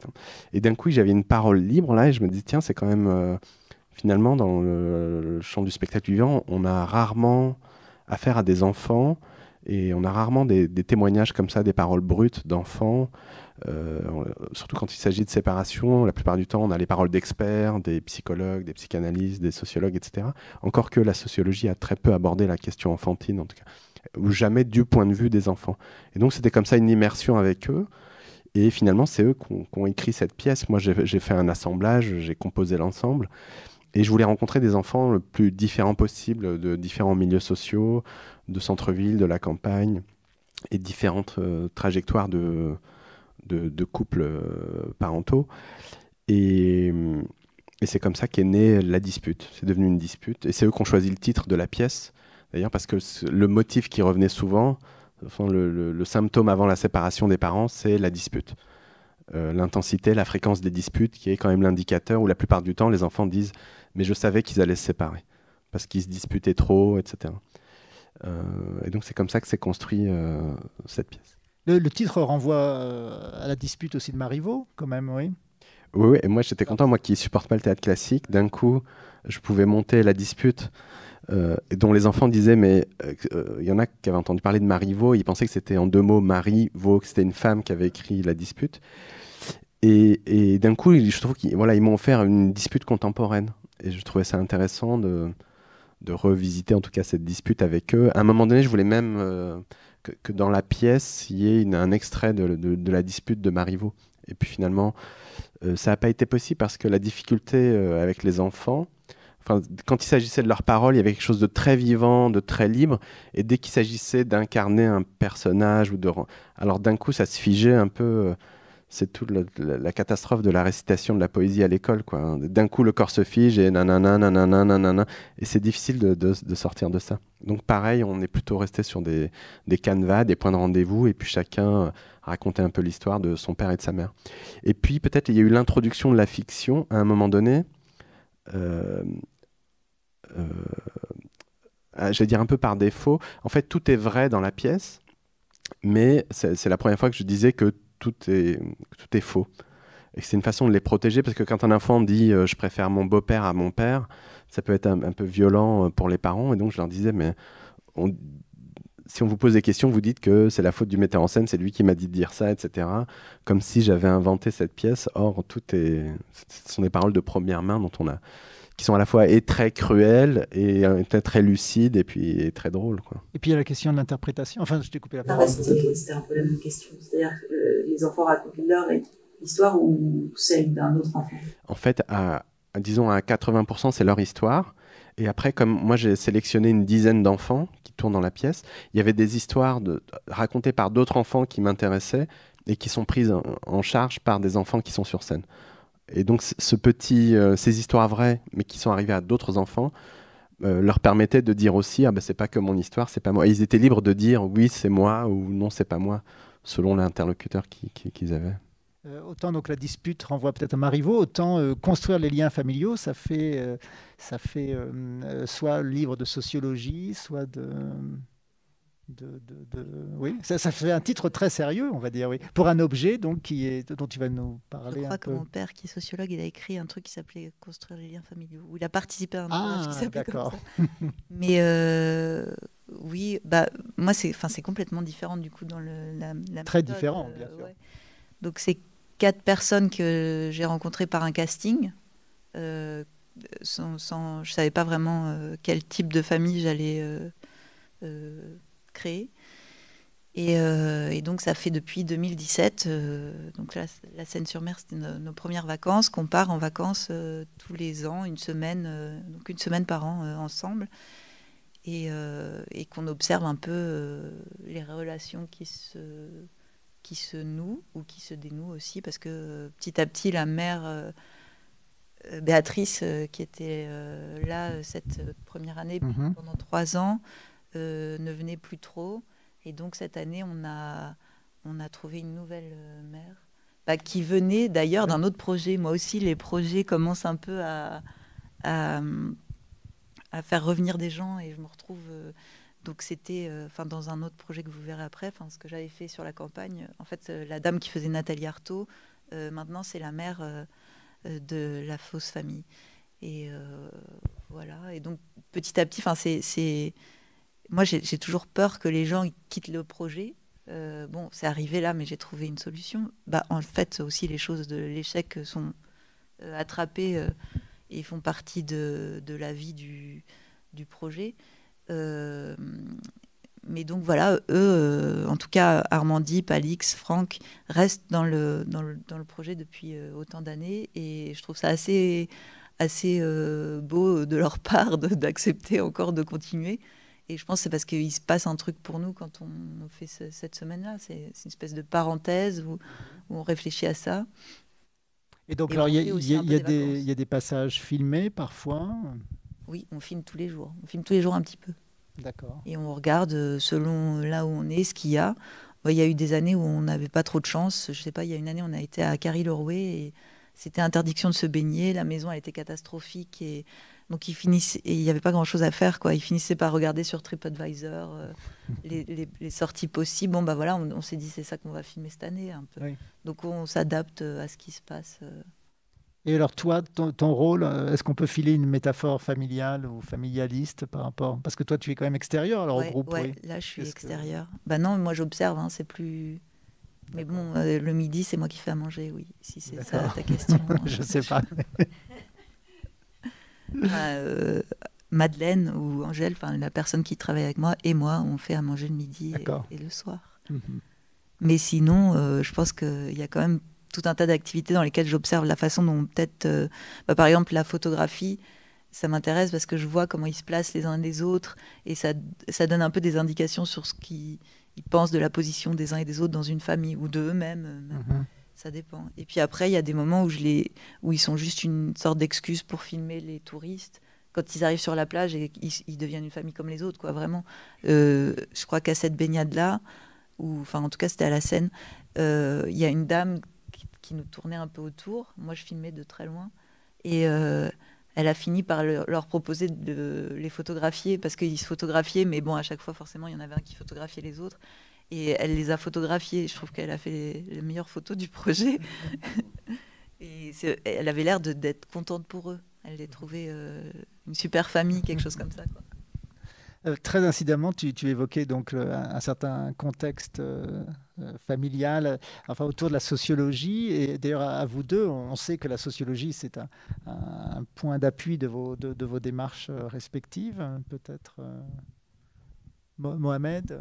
Speaker 8: Et d'un coup, j'avais une parole libre là et je me dis, tiens, c'est quand même, finalement, dans le champ du spectacle vivant, on a rarement affaire à des enfants et on a rarement des témoignages comme ça, des paroles brutes d'enfants. Surtout quand il s'agit de séparation, la plupart du temps, on a les paroles d'experts, des psychologues, des psychanalystes, des sociologues, etc. Encore que la sociologie a très peu abordé la question enfantine, en tout cas, ou jamais du point de vue des enfants. Et donc, c'était comme ça une immersion avec eux. Et finalement, c'est eux qui ont écrit cette pièce. Moi, j'ai fait un assemblage, j'ai composé l'ensemble. Et je voulais rencontrer des enfants le plus différents possible, de différents milieux sociaux, de centre-ville, de la campagne, et différentes trajectoires de couples parentaux. Et c'est comme ça qu'est née La Dispute. C'est devenu une dispute. Et c'est eux qui ont choisi le titre de la pièce, d'ailleurs, parce que le motif qui revenait souvent, enfin, le symptôme avant la séparation des parents, c'est la dispute. L'intensité, la fréquence des disputes, qui est quand même l'indicateur où la plupart du temps, les enfants disent « mais je savais qu'ils allaient se séparer » parce qu'ils se disputaient trop, etc. Et donc c'est comme ça que s'est construit cette pièce.
Speaker 1: Le titre renvoie à la dispute aussi de Marivaux, quand même, oui.
Speaker 8: Oui, et moi j'étais content, moi qui supporte pas le théâtre classique, d'un coup je pouvais monter la dispute dont les enfants disaient, mais il y en a qui avaient entendu parler de Marivaux, ils pensaient que c'était en 2 mots Marivaux, que c'était une femme qui avait écrit la dispute. Et d'un coup, je trouve qu'ils ils m'ont offert une dispute contemporaine. Et je trouvais ça intéressant de revisiter en tout cas cette dispute avec eux. À un moment donné, je voulais même que dans la pièce, il y ait un extrait de la dispute de Marivaux. Et puis finalement, ça n'a pas été possible parce que la difficulté avec les enfants, quand il s'agissait de leurs paroles, il y avait quelque chose de très vivant, de très libre. Et dès qu'il s'agissait d'incarner un personnage, alors d'un coup, ça se figeait un peu. C'est toute la catastrophe de la récitation de la poésie à l'école, quoi. D'un coup, le corps se fige et nanana, nanana, nanana. Et c'est difficile de sortir de ça. Donc pareil, on est plutôt resté sur des canevas, des points de rendez-vous, et puis chacun racontait un peu l'histoire de son père et de sa mère. Et puis peut-être il y a eu l'introduction de la fiction à un moment donné. J'allais dire un peu par défaut. En fait, tout est vrai dans la pièce, mais c'est la première fois que je disais que tout est faux. Et c'est une façon de les protéger, parce que quand un enfant dit je préfère mon beau-père à mon père, ça peut être un peu violent pour les parents. Et donc je leur disais, mais si on vous pose des questions, vous dites que c'est la faute du metteur en scène, c'est lui qui m'a dit de dire ça, etc. Comme si j'avais inventé cette pièce. Or, ce sont des paroles de première main qui sont à la fois très cruelles et très lucides et puis très drôles, quoi.
Speaker 1: Et puis il y a la question de l'interprétation. Enfin, je t'ai coupé la parole.
Speaker 14: C'était un peu la même question. C'est-à-dire que les enfants racontent leur histoire ou celle d'un autre enfant.
Speaker 8: En fait, disons à 80%, c'est leur histoire. Et après, comme moi j'ai sélectionné une dizaine d'enfants qui tournent dans la pièce, il y avait des histoires racontées par d'autres enfants qui m'intéressaient et qui sont prises en charge par des enfants qui sont sur scène. Et donc ces histoires vraies, mais qui sont arrivées à d'autres enfants, leur permettaient de dire aussi, c'est pas que mon histoire, c'est pas moi. Et ils étaient libres de dire oui, c'est moi ou non, c'est pas moi, selon l'interlocuteur qu'ils avaient.
Speaker 1: Autant donc la dispute renvoie peut-être à Marivaux, autant construire les liens familiaux, ça fait soit livre de sociologie, soit oui, ça fait un titre très sérieux, on va dire, oui, pour un objet donc dont tu vas nous parler.
Speaker 9: Je crois que mon père, qui est sociologue, il a écrit un truc qui s'appelait Construire les liens familiaux, où il a participé à un ouvrage qui s'appelait comme ça. Mais oui, moi c'est complètement différent du coup dans la
Speaker 1: très
Speaker 9: méthode,
Speaker 1: différent, bien sûr.
Speaker 9: Ouais. Donc c'est 4 personnes que j'ai rencontrées par un casting. Je savais pas vraiment quel type de famille j'allais créer. Et donc ça fait depuis 2017, donc là, la Seine-sur-Mer, c'était nos premières vacances, qu'on part en vacances tous les ans, une semaine par an ensemble, et qu'on observe un peu les relations qui se nouent ou qui se dénouent aussi, parce que petit à petit, la mère Béatrice, qui était là cette première année pendant 3 ans, ne venait plus trop. Et donc cette année, on a trouvé une nouvelle mère qui venait d'ailleurs d'un autre projet. Moi aussi, les projets commencent un peu à faire revenir des gens, et je me retrouve... donc c'était dans un autre projet que vous verrez après, ce que j'avais fait sur la campagne. En fait, la dame qui faisait Nathalie Arthaud, maintenant c'est la mère de la fausse famille. Et voilà. Et donc petit à petit, moi j'ai toujours peur que les gens quittent le projet. Bon, c'est arrivé là, mais j'ai trouvé une solution. En fait, aussi les choses de l'échec sont attrapées et font partie de la vie du projet. Mais donc voilà, eux, en tout cas Armandie, Palix, Franck, restent dans le projet depuis autant d'années, et je trouve ça assez beau de leur part d'accepter encore de continuer. Et je pense que c'est parce qu'il se passe un truc pour nous quand on fait cette semaine-là. C'est une espèce de parenthèse où on réfléchit à ça.
Speaker 1: Et donc, alors, il y a des passages filmés parfois.
Speaker 9: Oui, on filme tous les jours. On filme tous les jours un petit peu.
Speaker 1: D'accord.
Speaker 9: Et on regarde selon là où on est, ce qu'il y a. Il y a eu des années où on n'avait pas trop de chance. Je sais pas, il y a une année, on a été à Carry-le-Rouet et c'était interdiction de se baigner. La maison, elle était catastrophique. Et Donc il n'y avait pas grand-chose à faire, quoi. Il finissait par regarder sur TripAdvisor les sorties possibles. Bon, bah voilà, on s'est dit c'est ça qu'on va filmer cette année, un peu. Oui. Donc on s'adapte à ce qui se passe.
Speaker 1: Et alors toi, ton rôle, est-ce qu'on peut filer une métaphore familiale ou familialiste par rapport... Parce que toi, tu es quand même extérieur alors, au groupe.
Speaker 9: Oui, là je suis extérieure. Bah non, moi j'observe, hein, c'est plus... Mais bon, le midi, c'est moi qui fais à manger, oui, si c'est ça ta question.
Speaker 1: Je ne sais pas.
Speaker 9: Madeleine ou Angèle, la personne qui travaille avec moi et moi, on fait à manger le midi et le soir. Mais sinon, je pense qu'il y a quand même tout un tas d'activités dans lesquelles j'observe la façon dont peut-être, par exemple, la photographie, ça m'intéresse parce que je vois comment ils se placent les uns les autres et ça donne un peu des indications sur ce qu'ils pensent de la position des uns et des autres dans une famille ou d'eux-mêmes. Ça dépend. Et puis après, il y a des moments où ils sont juste une sorte d'excuse pour filmer les touristes. Quand ils arrivent sur la plage et ils deviennent une famille comme les autres, quoi, vraiment. Je crois qu'à cette baignade-là, en tout cas c'était à la Seine, il y a une dame qui nous tournait un peu autour. Moi, je filmais de très loin. Et elle a fini par leur proposer de les photographier parce qu'ils se photographiaient. Mais bon, à chaque fois, forcément, il y en avait un qui photographiait les autres. Et elle les a photographiés. Je trouve qu'elle a fait les meilleures photos du projet. Et elle avait l'air d'être contente pour eux. Elle les trouvait une super famille, quelque chose comme ça, quoi.
Speaker 1: Très incidemment, tu évoquais donc un certain contexte familial, enfin autour de la sociologie. Et d'ailleurs, à vous deux, on sait que la sociologie, c'est un point d'appui de vos démarches respectives. Peut-être Mohamed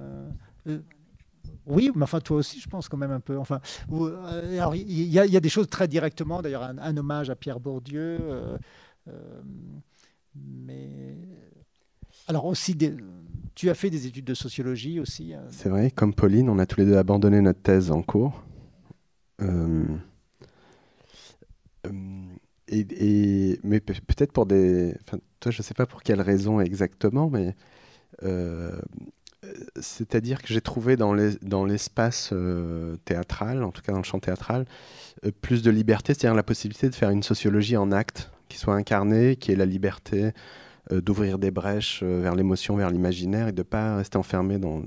Speaker 1: oui, mais enfin toi aussi, je pense quand même un peu. Enfin, alors il y a des choses très directement. D'ailleurs, un hommage à Pierre Bourdieu, mais alors aussi, tu as fait des études de sociologie aussi.
Speaker 8: C'est vrai, comme Pauline, on a tous les deux abandonné notre thèse en cours. Mais peut-être pour des... Enfin, toi, je ne sais pas pour quelle raison exactement, mais c'est-à-dire que j'ai trouvé dans l'espace théâtral, en tout cas dans le champ théâtral, plus de liberté, c'est-à-dire la possibilité de faire une sociologie en acte, qui soit incarnée, qui ait la liberté d'ouvrir des brèches vers l'émotion, vers l'imaginaire, et de ne pas rester enfermé dans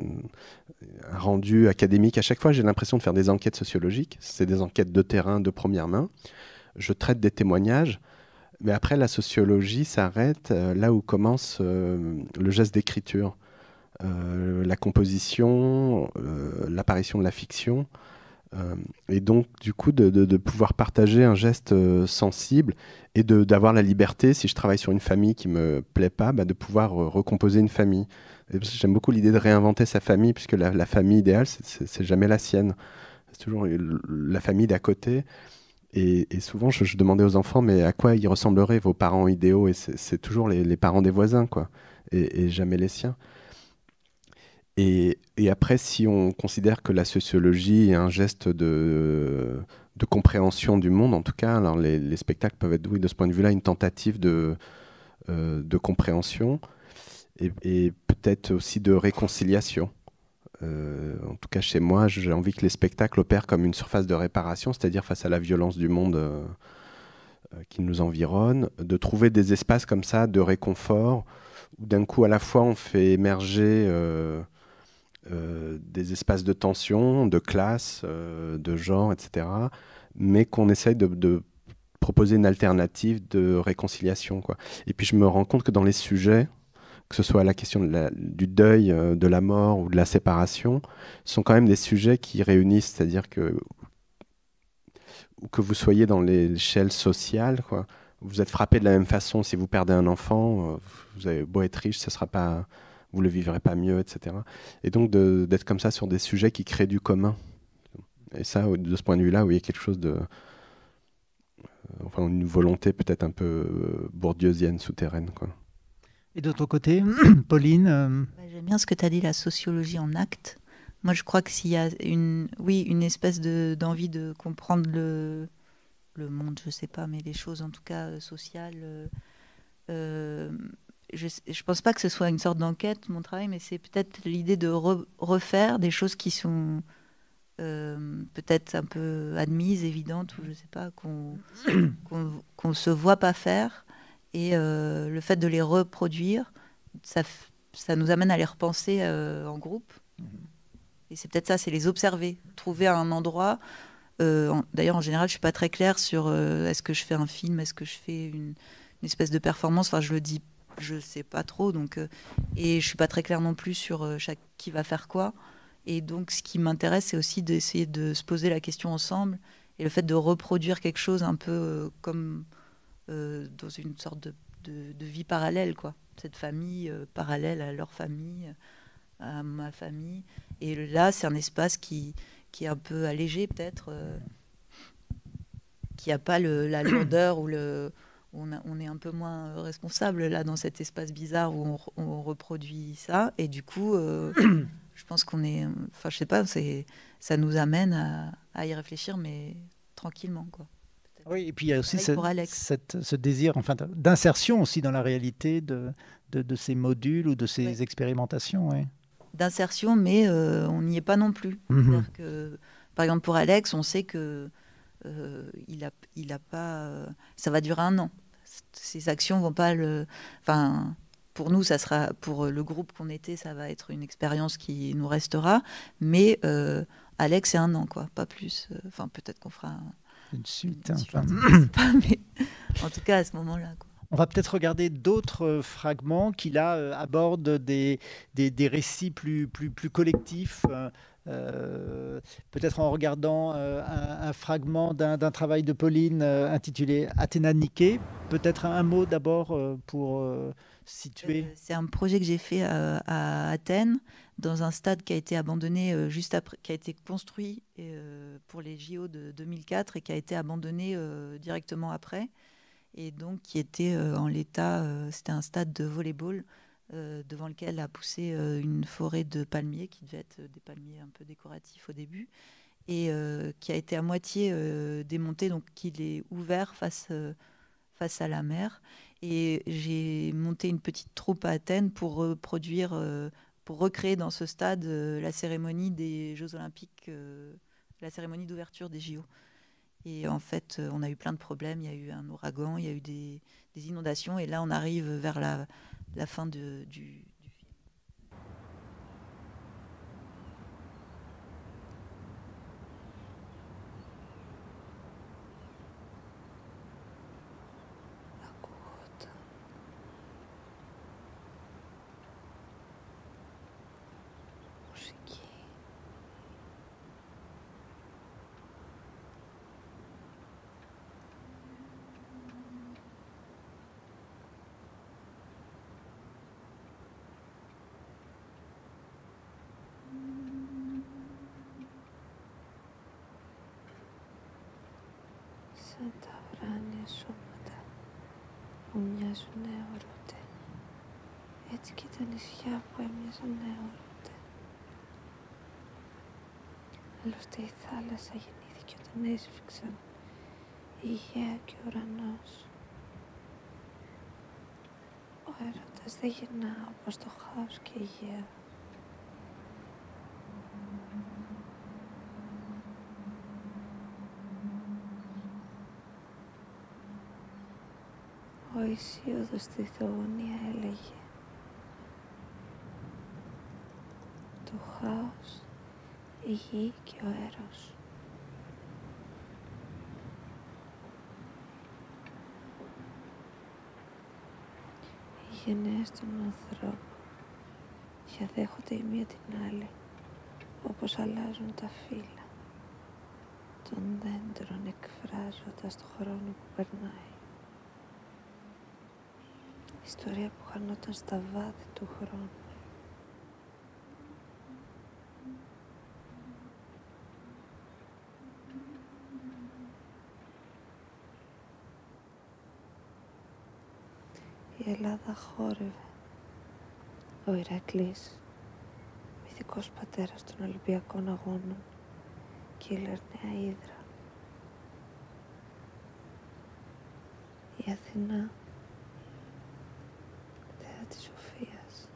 Speaker 8: un rendu académique. À chaque fois, j'ai l'impression de faire des enquêtes sociologiques. C'est des enquêtes de terrain, de première main. Je traite des témoignages, mais après, la sociologie s'arrête là où commence le geste d'écriture. La composition, l'apparition de la fiction, et donc du coup de pouvoir partager un geste sensible et d'avoir la liberté, si je travaille sur une famille qui me plaît pas, de pouvoir recomposer une famille. J'aime beaucoup l'idée de réinventer sa famille, puisque la famille idéale, c'est jamais la sienne, c'est toujours la famille d'à côté. Et souvent je demandais aux enfants, mais à quoi ils ressembleraient vos parents idéaux, et c'est toujours les parents des voisins, quoi, et jamais les siens. Et après, si on considère que la sociologie est un geste de compréhension du monde, en tout cas, alors les spectacles peuvent être, oui, de ce point de vue-là, une tentative de compréhension et peut-être aussi de réconciliation. En tout cas, chez moi, j'ai envie que les spectacles opèrent comme une surface de réparation, c'est-à-dire face à la violence du monde qui nous environne, de trouver des espaces comme ça de réconfort, où d'un coup, à la fois, on fait émerger des espaces de tension, de classe, de genre, etc., mais qu'on essaye de proposer une alternative de réconciliation, quoi. Et puis je me rends compte que dans les sujets, que ce soit la question du deuil, de la mort ou de la séparation, sont quand même des sujets qui réunissent, c'est-à-dire que où que vous soyez dans l'échelle sociale, quoi, vous êtes frappé de la même façon. Si vous perdez un enfant, vous avez beau être riche, vous ne le vivrez pas mieux, etc. Et donc d'être comme ça sur des sujets qui créent du commun. Et ça, de ce point de vue-là, il y a quelque chose de... une volonté peut-être un peu bourdieusienne, souterraine, quoi.
Speaker 1: Et de ton côté, Pauline
Speaker 9: J'aime bien ce que tu as dit, la sociologie en acte. Moi, je crois que s'il y a une espèce d'envie de comprendre le monde, je ne sais pas, mais les choses en tout cas sociales... je ne pense pas que ce soit une sorte d'enquête, mon travail, mais c'est peut-être l'idée de refaire des choses qui sont peut-être un peu admises, évidentes, ou je ne sais pas, qu'on se voit pas faire, Et le fait de les reproduire, ça nous amène à les repenser en groupe. Et c'est peut-être ça, c'est les observer, trouver un endroit. D'ailleurs, en général, je suis pas très claire sur est-ce que je fais un film, est-ce que je fais une espèce de performance. Enfin, je le dis, je sais pas trop. Donc, et je suis pas très claire non plus sur qui va faire quoi. Et donc, ce qui m'intéresse, c'est aussi d'essayer de se poser la question ensemble. Et le fait de reproduire quelque chose un peu comme dans une sorte de vie parallèle, quoi. Cette famille parallèle à leur famille, à ma famille. Et là, c'est un espace qui est un peu allégé, peut-être, qui n'a pas la lourdeur ou on est un peu moins responsable, là, dans cet espace bizarre où on reproduit ça. Et du coup, je pense qu'on est... Enfin, je sais pas, ça nous amène à y réfléchir, mais tranquillement, quoi.
Speaker 1: Oui, et puis il y a aussi ce désir d'insertion aussi dans la réalité de ces modules ou de ces expérimentations. Ouais.
Speaker 9: D'insertion, mais on n'y est pas non plus. C'est-à-dire que, par exemple, pour Alex, on sait que il a pas... ça va durer 1 an. Ces actions vont pas le... Enfin, pour nous, ça sera... Pour le groupe qu'on était, ça va être une expérience qui nous restera. Mais Alex, c'est 1 an, quoi. Pas plus. Enfin, peut-être qu'on fera...
Speaker 1: Une suite.
Speaker 9: Je sais pas, mais en tout cas, à ce moment-là, quoi.
Speaker 1: On va peut-être regarder d'autres fragments qui, là, abordent des récits plus collectifs. Peut-être en regardant un fragment d'un travail de Pauline intitulé Athéna Nike. Peut-être un mot d'abord pour situer.
Speaker 9: C'est un projet que j'ai fait à Athènes, dans un stade qui a été abandonné juste après, qui a été construit pour les JO de 2004 et qui a été abandonné directement après. Et donc qui était en l'état, c'était un stade de volley-ball devant lequel a poussé une forêt de palmiers, qui devait être des palmiers un peu décoratifs au début, et qui a été à moitié démonté, donc il est ouvert face à la mer. Et j'ai monté une petite troupe à Athènes pour reproduire, pour recréer dans ce stade la cérémonie des Jeux Olympiques, la cérémonie d'ouverture des JO. Et en fait, on a eu plein de problèmes. Il y a eu un ouragan, il y a eu des inondations. Et là, on arrive vers la fin du film.
Speaker 15: Σαν τα βράνια σώματα που μοιάζουν έρωτε. Έτσι και τα νησιά που έμοιαζαν έρωτε. Άλλωστε η θάλασσα γεννήθηκε όταν έσφιξαν η γέα και ο ουρανός. Ο έρωτας δεν γεννά όπως το χάος και η γέα. Ο Ησίωδος στη Θεογονία έλεγε το χάος, η γη και ο έρος. Οι γενναίες των ανθρώπων διαδέχονται η μία την άλλη, όπως αλλάζουν τα φύλλα των δέντρων εκφράζοντας το χρόνο που περνάει. Ιστορία που χανόταν στα βάθη του χρόνου. Η Ελλάδα χόρευε. Ο Ηρακλής, μυθικός πατέρας των Ολυμπιακών Αγώνων, και η Λερναία Ύδρα. Η Αθηνά, θέα της Σοφίας.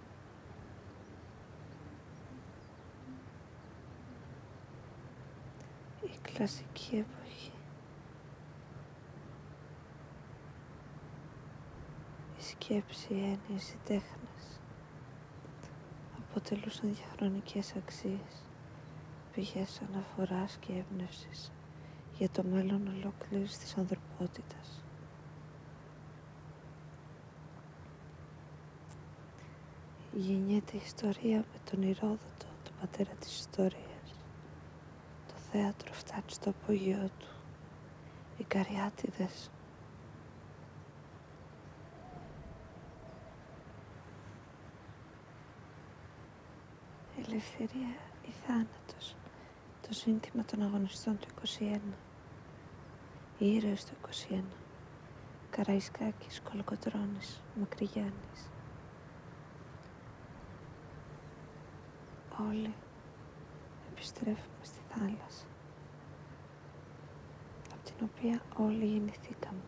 Speaker 15: Η κλασική εποχή. σκέψη, οι έννοιες, οι τέχνες αποτελούσαν διαχρονικές αξίες, πηγές αναφοράς και έμπνευσης για το μέλλον ολόκληρης της ανθρωπότητας. Γεννιέται η ιστορία με τον Ηρόδοτο, τον πατέρα της ιστορίας. Το θέατρο φτάνει στο απογείο του. Οι Καριάτιδες. Η ελευθερία ή θάνατος. Το σύνθημα των αγωνιστών του 21. Οι ήρωες του 21. Καραϊσκάκης, Κολοκοτρώνης, Μακρυγιάννης. Όλοι επιστρέφουμε στη θάλασσα, από την οποία όλοι γεννηθήκαμε.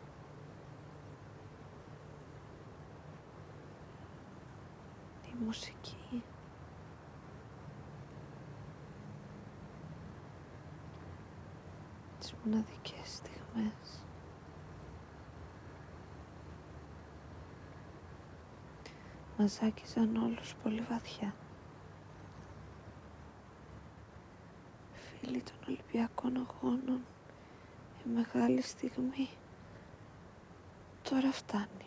Speaker 15: Η μουσική τις μοναδικές στιγμές μας άγγιζαν όλους πολύ βαθιά. Φίλοι των Ολυμπιακών Αγώνων, η μεγάλη στιγμή τώρα φτάνει.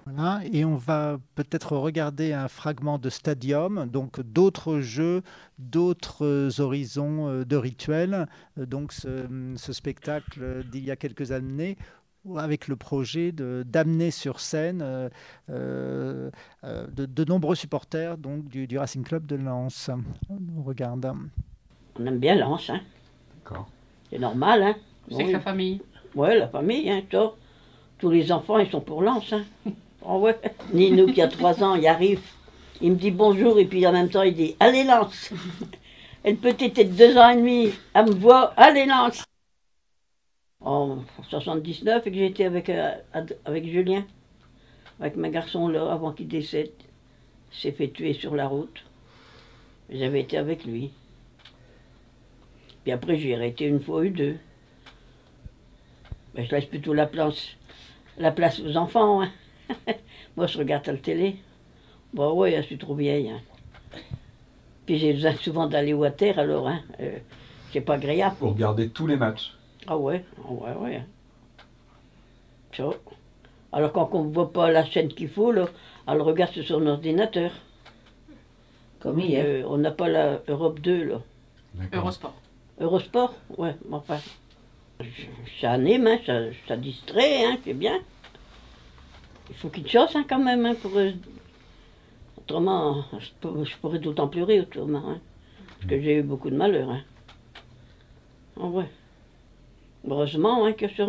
Speaker 1: Voilà, et on va peut-être regarder un fragment de Stadium, donc d'autres jeux, d'autres horizons de rituels. Donc ce spectacle d'il y a quelques années, avec le projet d'amener sur scène de nombreux supporters donc, du Racing Club de Lens. On regarde.
Speaker 16: On aime bien Lens, hein.
Speaker 6: D'accord.
Speaker 16: C'est normal, hein.
Speaker 5: C'est que la famille.
Speaker 16: Ouais, la famille, hein, toi. Tous les enfants, ils sont pour Lens, hein. Oh ouais. Ninou, qui a 3 ans, il arrive, il me dit bonjour, et puis en même temps, il dit « Allez, Lens !» Et le petit est de 2 ans et demi, elle me voit « Allez, Lens !» En 79, et que j'étais avec Julien, avec ma garçon là, avant qu'il décède. Il s'est fait tuer sur la route. J'avais été avec lui. Puis après, j'ai arrêté une fois ou deux. Mais je laisse plutôt la place aux enfants, hein. Moi, je regarde à la télé. Bon, ouais, je suis trop vieille. Hein. Puis j'ai besoin souvent d'aller au water, alors, hein. C'est pas agréable.
Speaker 6: Vous regardez tous les matchs?
Speaker 16: Ah ouais, ouais. Ça. Alors quand on ne voit pas la chaîne qu'il faut, là, on le regarde sur son ordinateur. Comme hier. On n'a pas la Europe 2, là.
Speaker 5: Eurosport.
Speaker 16: Eurosport, ouais, enfin. Ça anime, hein, ça distrait, hein, c'est bien. Il faut quelque chose, hein, quand même, hein, pour... Autrement, je pourrais tout le temps pleurer, autrement, hein. Parce que j'ai eu beaucoup de malheur, hein. Ah ouais. Heureusement, hein, que ça.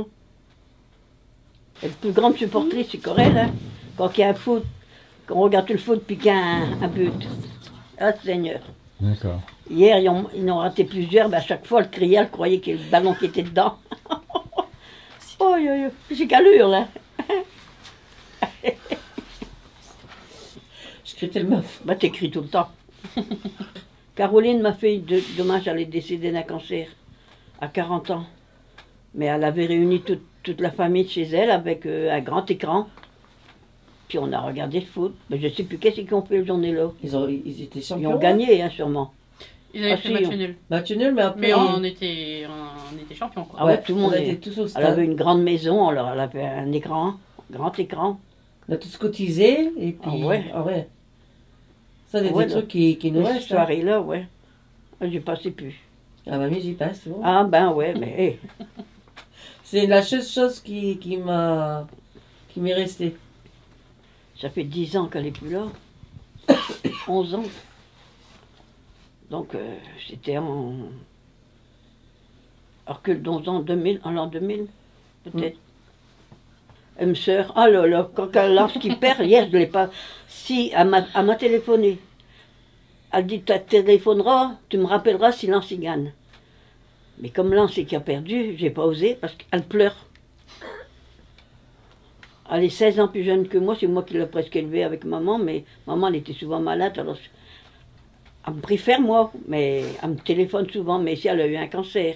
Speaker 16: Et la plus grande supportrice, c'est Corel, hein. Quand il y a un foot, quand on regarde tout le foot, puis qu'il y a un but. Ah, Seigneur.
Speaker 6: D'accord.
Speaker 16: Hier, ils en ont raté plusieurs, mais à chaque fois, elle criait, elle croyait qu'il y avait le ballon qui était dedans. Oh, c'est qu'allure, là. Je crie tellement. Bah, t'écris tout le temps. Caroline, ma fille, dommage, elle est décédée d'un cancer à 40 ans. Mais elle avait réuni toute la famille chez elle avec un grand écran. Puis on a regardé le foot. Mais je ne sais plus qu'est-ce qu'ils ont fait la journée-là.
Speaker 7: Ils étaient champions.
Speaker 16: Ils ont gagné, hein, sûrement.
Speaker 5: Ils avaient fait match nul.
Speaker 7: Match nul, mais après...
Speaker 5: Mais on était champions, quoi.
Speaker 16: Ah ouais, tout le monde
Speaker 7: était tous au stade.
Speaker 16: Elle avait une grande maison, alors elle avait un écran, grand écran.
Speaker 7: On a tous cotisé, et puis...
Speaker 16: Ah ouais.
Speaker 7: Ah ouais. Ça, c'est des trucs qui nous restent.
Speaker 16: Cette soirée-là, ouais. J'y passais plus.
Speaker 7: Ah bah, mais j'y passe, bon.
Speaker 16: Ah ben ouais, mais...
Speaker 7: C'est la seule chose qui m'est restée.
Speaker 16: Ça fait 10 ans qu'elle n'est plus là. 11 ans. Donc, c'était en recul d'11 ans, 2000, en l'an 2000, peut-être. Elle me sœur, oh là là, lorsqu'il perd, hier, je ne l'ai pas... Si, elle m'a téléphoné. Elle dit, tu téléphoneras, tu me rappelleras si Lens y gagne. Mais comme Lens c'est qui a perdu, j'ai pas osé parce qu'elle pleure. Elle est 16 ans plus jeune que moi, c'est moi qui l'ai presque élevée avec maman, mais maman elle était souvent malade, alors elle me préfère moi, mais elle me téléphone souvent, mais si elle a eu un cancer.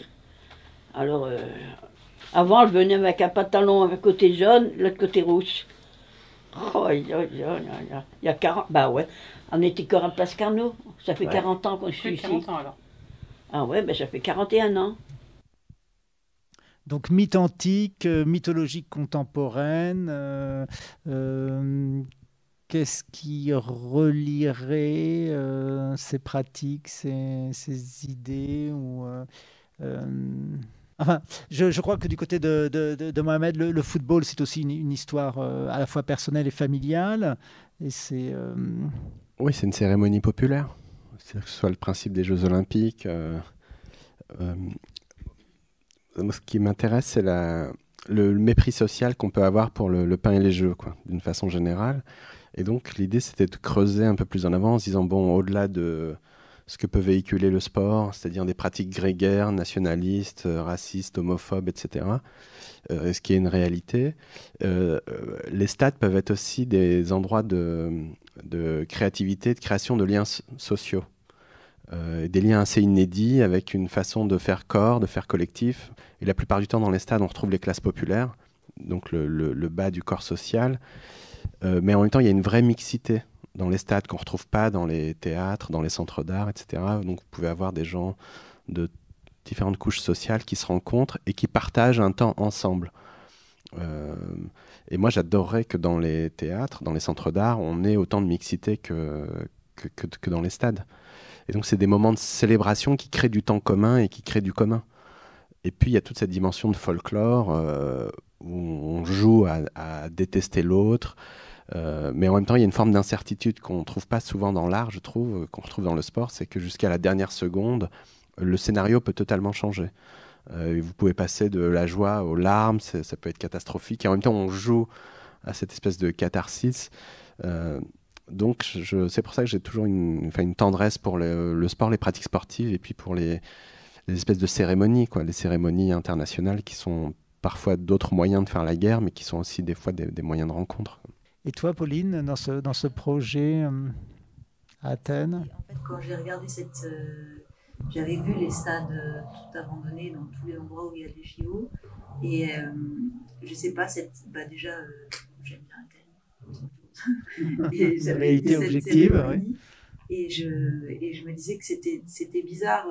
Speaker 16: Alors Avant, elle venait avec un pantalon un côté jaune, l'autre côté rouge. Oh, il y a 40... Bah ouais, on était encore à Place Carnot. Ça fait 40 ans qu'on suis ici.
Speaker 17: 40 ans alors.
Speaker 16: Ah ouais, ben ça fait 41 ans.
Speaker 1: Donc mythe antique, mythologie contemporaine, qu'est-ce qui relierait ces pratiques, ces idées ou, enfin, je crois que du côté de Mohamed, le football, c'est aussi une histoire à la fois personnelle et familiale. Et c'est,
Speaker 8: Oui, c'est une cérémonie populaire. C'est-à-dire que ce soit le principe des Jeux Olympiques. Ce qui m'intéresse, c'est le mépris social qu'on peut avoir pour le pain et les jeux, quoi, d'une façon générale. Et donc, l'idée, c'était de creuser un peu plus en avant en se disant, bon, au-delà de ce que peut véhiculer le sport, c'est-à-dire des pratiques grégaires, nationalistes, racistes, homophobes, etc., ce qui est une réalité, les stades peuvent être aussi des endroits de créativité, de création de liens sociaux. Des liens assez inédits avec une façon de faire corps, de faire collectif. Et la plupart du temps, dans les stades, on retrouve les classes populaires, donc le bas du corps social. Mais en même temps, il y a une vraie mixité dans les stades qu'on ne retrouve pas dans les théâtres, dans les centres d'art, etc. Donc vous pouvez avoir des gens de différentes couches sociales qui se rencontrent et qui partagent un temps ensemble. Et moi, j'adorerais que dans les théâtres, dans les centres d'art, on ait autant de mixité que dans les stades. Et donc, c'est des moments de célébration qui créent du temps commun et qui créent du commun. Et puis, il y a toute cette dimension de folklore où on joue à détester l'autre. Mais en même temps, il y a une forme d'incertitude qu'on ne trouve pas souvent dans l'art, je trouve, qu'on retrouve dans le sport. C'est que jusqu'à la dernière seconde, le scénario peut totalement changer. Vous pouvez passer de la joie aux larmes, ça peut être catastrophique. Et en même temps, on joue à cette espèce de catharsis. Donc, c'est pour ça que j'ai toujours une tendresse pour le sport, les pratiques sportives, et puis pour les espèces de cérémonies, quoi, les cérémonies internationales qui sont parfois d'autres moyens de faire la guerre, mais qui sont aussi des fois des moyens de rencontre.
Speaker 1: Et toi, Pauline, dans ce projet à Athènes?
Speaker 14: En fait, quand j'ai regardé j'avais vu les stades tout abandonnés dans tous les endroits où il y a des JO, et je sais pas, déjà, j'aime bien Athènes. Et j'avais été objective, oui. Et je me disais que c'était bizarre.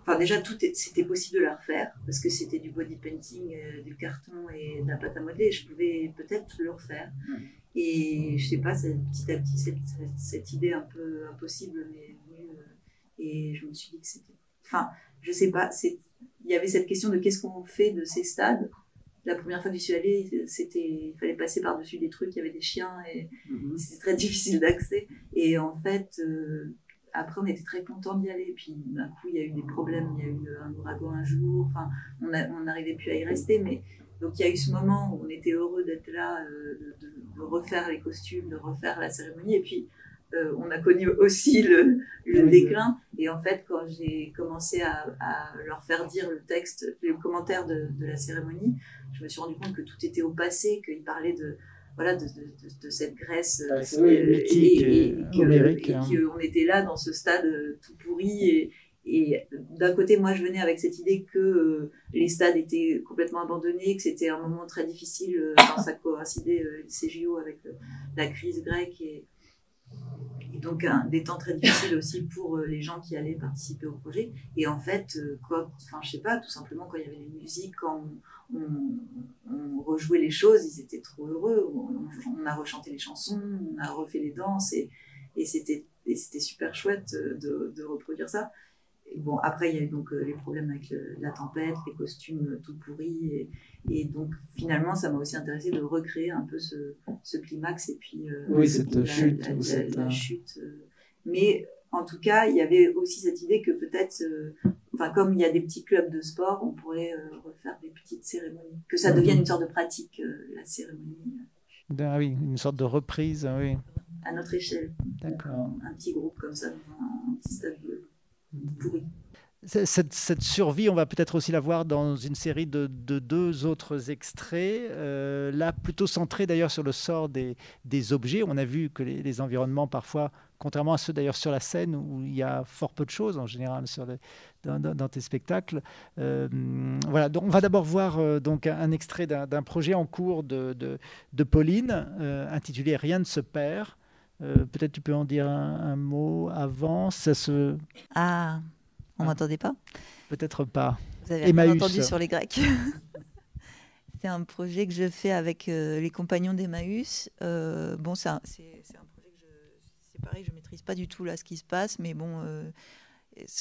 Speaker 14: Enfin, déjà, c'était possible de la refaire parce que c'était du body painting, du carton et de la pâte à modeler. Je pouvais peut-être le refaire. Et je sais pas, petit à petit, cette idée un peu impossible m'est venue. Et je me suis dit que c'était. Enfin, je sais pas. Il y avait cette question de qu'est-ce qu'on fait de ces stades. La première fois que j'y suis allée, il fallait passer par-dessus des trucs, il y avait des chiens et c'était très difficile d'accès. Et en fait, après, on était très contents d'y aller. Puis d'un coup, il y a eu des problèmes. Il y a eu un ouragan un jour. Enfin, on n'arrivait plus à y rester. Mais donc, il y a eu ce moment où on était heureux d'être là, de refaire les costumes, de refaire la cérémonie. Et puis, on a connu aussi le déclin. Et en fait, quand j'ai commencé à leur faire dire le texte, le commentaire de la cérémonie, je me suis rendu compte que tout était au passé, qu'ils parlaient de cette Grèce
Speaker 1: mythique et
Speaker 14: qu'on était là dans ce stade tout pourri. Et d'un côté, moi, je venais avec cette idée que les stades étaient complètement abandonnés, que c'était un moment très difficile quand ça coïncidait ces JO avec la crise grecque et donc des temps très difficiles aussi pour les gens qui allaient participer au projet. Et en fait, je sais pas, tout simplement quand il y avait les musiques, quand on rejouait les choses, ils étaient trop heureux. On a rechanté les chansons, on a refait les danses et c'était super chouette de reproduire ça. Et bon, après, il y a eu donc les problèmes avec la tempête, les costumes tout pourris. Et donc, finalement, ça m'a aussi intéressé de recréer un peu ce climax et puis
Speaker 1: cette chute.
Speaker 14: La chute. Mais en tout cas, il y avait aussi cette idée que peut-être, comme il y a des petits clubs de sport, on pourrait refaire des petites cérémonies. Que ça devienne une sorte de pratique, la cérémonie.
Speaker 1: Ah oui, une sorte de reprise, oui.
Speaker 14: À notre échelle.
Speaker 1: D'accord.
Speaker 14: Un petit groupe comme ça, dans un petit stade pourri.
Speaker 1: Cette survie, on va peut-être aussi la voir dans une série de 2 autres extraits, là plutôt centrés d'ailleurs sur le sort des objets. On a vu que les environnements parfois contrairement à ceux d'ailleurs sur la scène où il y a fort peu de choses en général dans tes spectacles. Voilà, donc on va d'abord voir donc un extrait d'un projet en cours de Pauline, intitulé Rien ne se perd. Peut-être tu peux en dire un mot avant.
Speaker 9: Ah, on m'entendait pas?
Speaker 1: Peut-être pas.
Speaker 9: Vous avez rien entendu sur les Grecs. C'est un projet que je fais avec les compagnons d'Emmaüs. Bon, c'est un projet que c'est pareil, je maîtrise pas du tout là ce qui se passe, mais bon,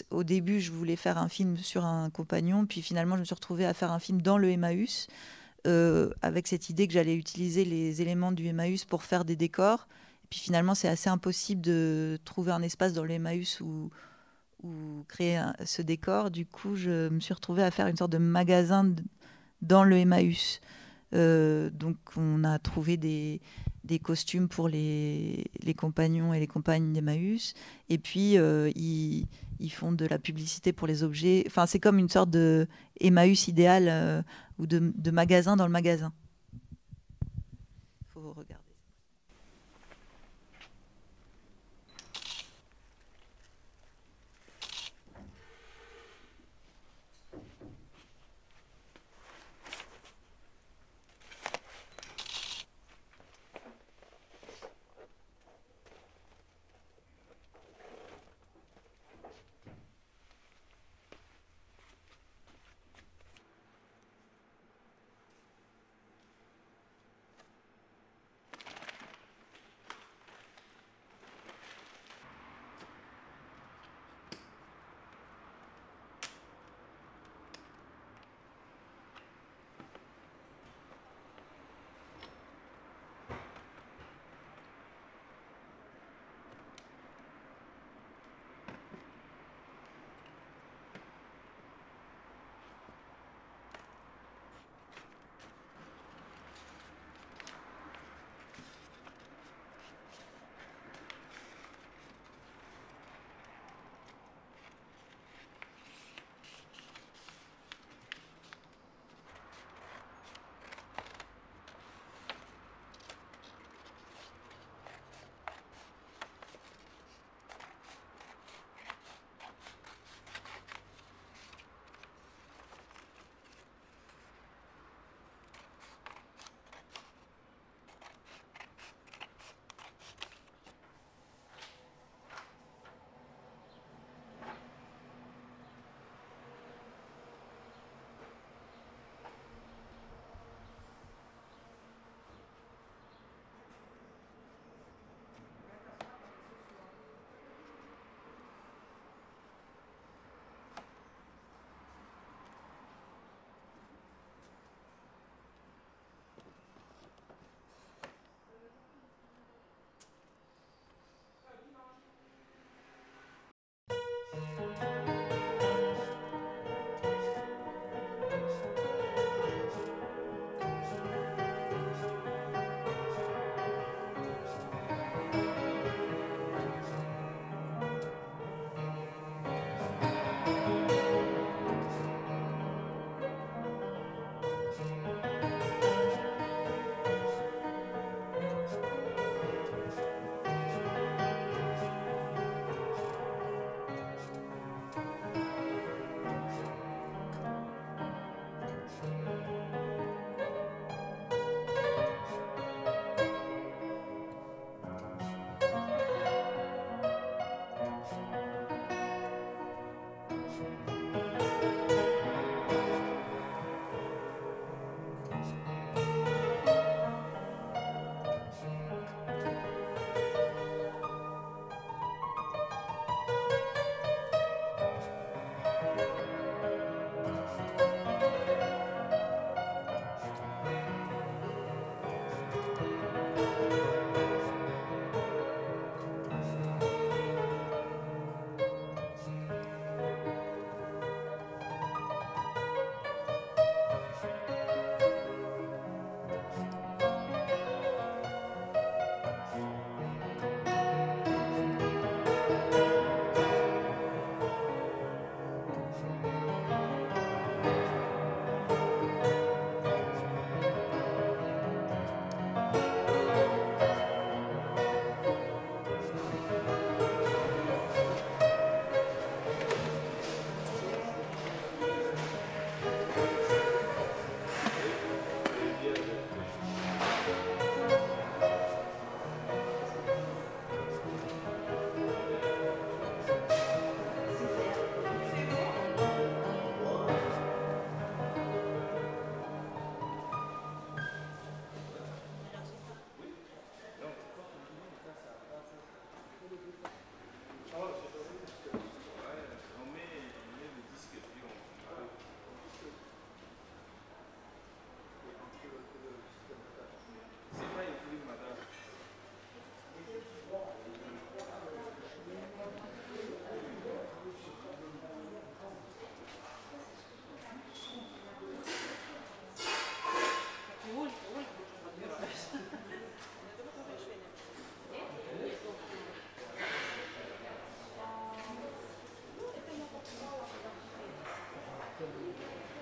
Speaker 9: au début, je voulais faire un film sur un compagnon, puis finalement, je me suis retrouvée à faire un film dans le Emmaüs, avec cette idée que j'allais utiliser les éléments du Emmaüs pour faire des décors. Et puis finalement, c'est assez impossible de trouver un espace dans le Emmaüs où créer ce décor. Du coup, je me suis retrouvée à faire une sorte de magasin dans le Emmaüs. Donc, on a trouvé des costumes pour les compagnons et les compagnes d'Emmaüs. Et puis, ils font de la publicité pour les objets. Enfin, c'est comme une sorte de Emmaüs idéal ou de magasin dans le magasin. Il faut regarder.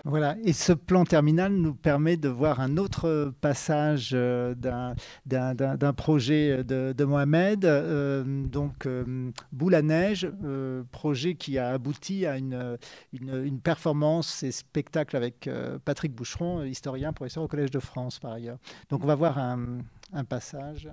Speaker 1: Voilà, et ce plan terminal nous permet de voir un autre passage d'un projet de Mohamed, Boule à neige, projet qui a abouti à une performance et spectacle avec Patrick Boucheron, historien, professeur au Collège de France par ailleurs. Donc on va voir un passage.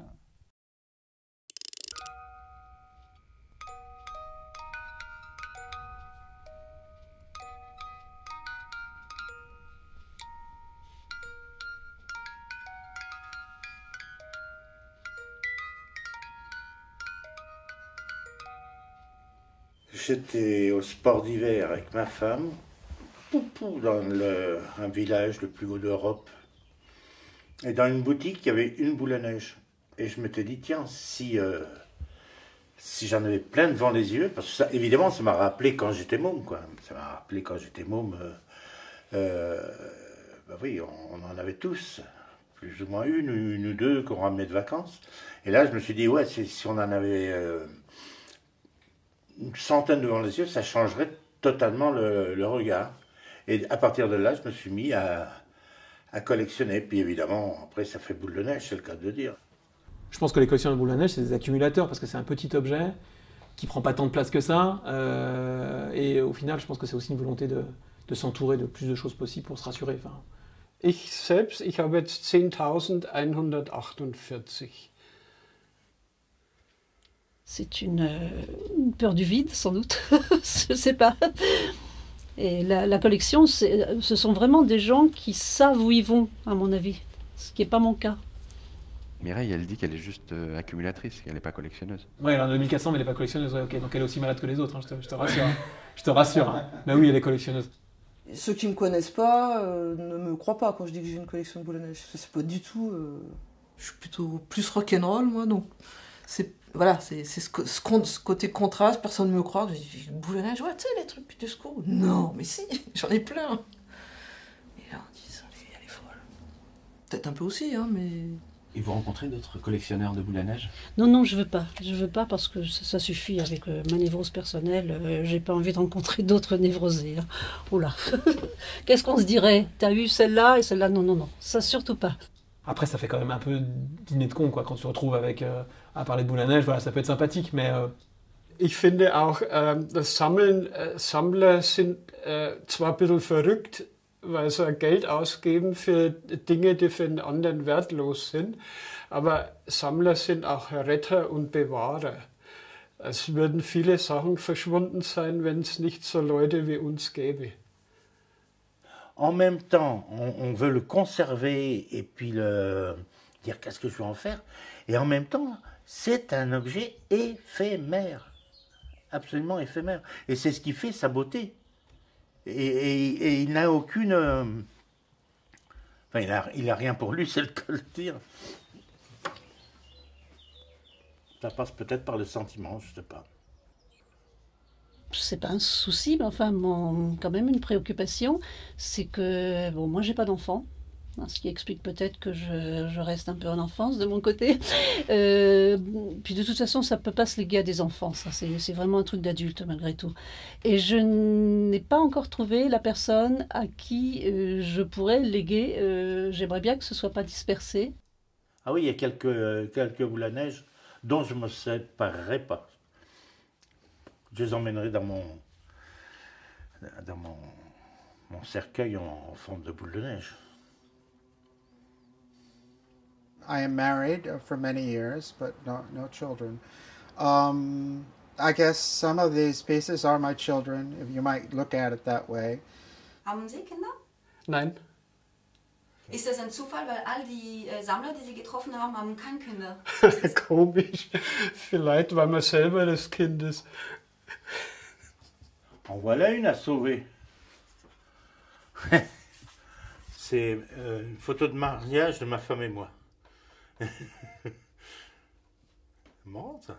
Speaker 17: J'étais au sport d'hiver avec ma femme, dans un village le plus haut d'Europe. Et dans une boutique, il y avait une boule à neige. Et je m'étais dit, tiens, si j'en avais plein devant les yeux, parce que ça, évidemment, ça m'a rappelé quand j'étais môme, quoi. Ça m'a rappelé quand j'étais môme. Oui, on en avait tous, plus ou moins une ou deux qu'on ramenait de vacances. Et là, je me suis dit, ouais, si on en avait une centaine devant les yeux, ça changerait totalement le regard. Et à partir de là, je me suis mis à collectionner. Puis évidemment, après, ça fait boule de neige, c'est le cas de le dire.
Speaker 18: Je pense que les collectionneurs de boules de neige, c'est des accumulateurs, parce que c'est un petit objet qui prend pas tant de place que ça. Et au final, je pense que c'est aussi une volonté de s'entourer de plus de choses possibles pour se rassurer. Enfin...
Speaker 19: Ich selbst, ich habe jetzt 10.148.
Speaker 20: C'est une peur du vide, sans doute. Je ne sais pas. Et la collection, ce sont vraiment des gens qui savent où ils vont, à mon avis. Ce qui n'est pas mon cas.
Speaker 8: Mireille, elle dit qu'elle est juste accumulatrice, qu'elle n'est pas collectionneuse.
Speaker 18: Ouais, elle en a 2400, mais elle n'est pas collectionneuse. Ouais, ok, donc elle est aussi malade que les autres, hein, je te rassure. Je te rassure. Hein. Mais oui, elle est collectionneuse.
Speaker 7: Ceux qui ne me connaissent pas ne me croient pas quand je dis que j'ai une collection de boules à neige. C'est pas du tout... Je suis plutôt plus rock'n'roll, moi, donc... Voilà, c'est ce côté contraste, personne ne me croit. Je dis, une boule à neige, ouais, tu sais, les trucs Pitesco. Non, mais si, j'en ai plein. Et là, on dit, ça, elle est folle. Peut-être un peu aussi, hein, mais...
Speaker 21: Et vous rencontrez d'autres collectionneurs de boules à neige?
Speaker 20: Non, je veux pas. Je veux pas parce que ça suffit avec ma névrose personnelle. J'ai pas envie de rencontrer d'autres névrosés. Hein. Oula. Qu'est-ce qu'on se dirait? T'as eu celle-là et celle-là? Non. Ça surtout pas.
Speaker 18: Après, ça fait quand même un peu dîner de con, quoi, quand tu te retrouves avec, à parler de boules à neige, voilà, ça peut être sympathique, mais...
Speaker 19: Ich finde auch, das Sammler sind zwar ein bisschen verrückt, weil sie Geld ausgeben für Dinge, die für den anderen wertlos sind, aber Sammler sind auch Retter und Bewahrer. Es würden viele Sachen verschwunden sein, wenn es nicht so Leute wie uns gäbe.
Speaker 17: En même temps, on veut le conserver et puis dire qu'est-ce que je vais en faire. Et en même temps, c'est un objet éphémère, absolument éphémère. Et c'est ce qui fait sa beauté. Et il n'a aucune... Enfin, il a rien pour lui, c'est le cas de le dire. Ça passe peut-être par le sentiment, je ne sais pas.
Speaker 20: C'est pas un souci, mais enfin, quand même une préoccupation, c'est que, bon, moi j'ai pas d'enfant, ce qui explique peut-être que je reste un peu en enfance de mon côté. Puis de toute façon, ça peut pas se léguer à des enfants, ça c'est vraiment un truc d'adulte malgré tout. Et je n'ai pas encore trouvé la personne à qui je pourrais léguer, j'aimerais bien que ce soit pas dispersé.
Speaker 17: Ah oui, il y a quelques boules à neige dont je me séparerai pas. Je les emmènerai dans mon cercueil en forme de boule de neige.
Speaker 22: I am married for many years, but no children. I guess some of these pieces are my children, if you might look at it that way.
Speaker 23: Haben Sie Kinder?
Speaker 19: Nein.
Speaker 23: Ist das ein Zufall, weil all die Sammler, die Sie getroffen haben, haben keine Kinder?
Speaker 19: Komisch. Vielleicht, weil man selber das Kind ist.
Speaker 17: En voilà une à sauver. C'est une photo de mariage de ma femme et moi. Marrant ça.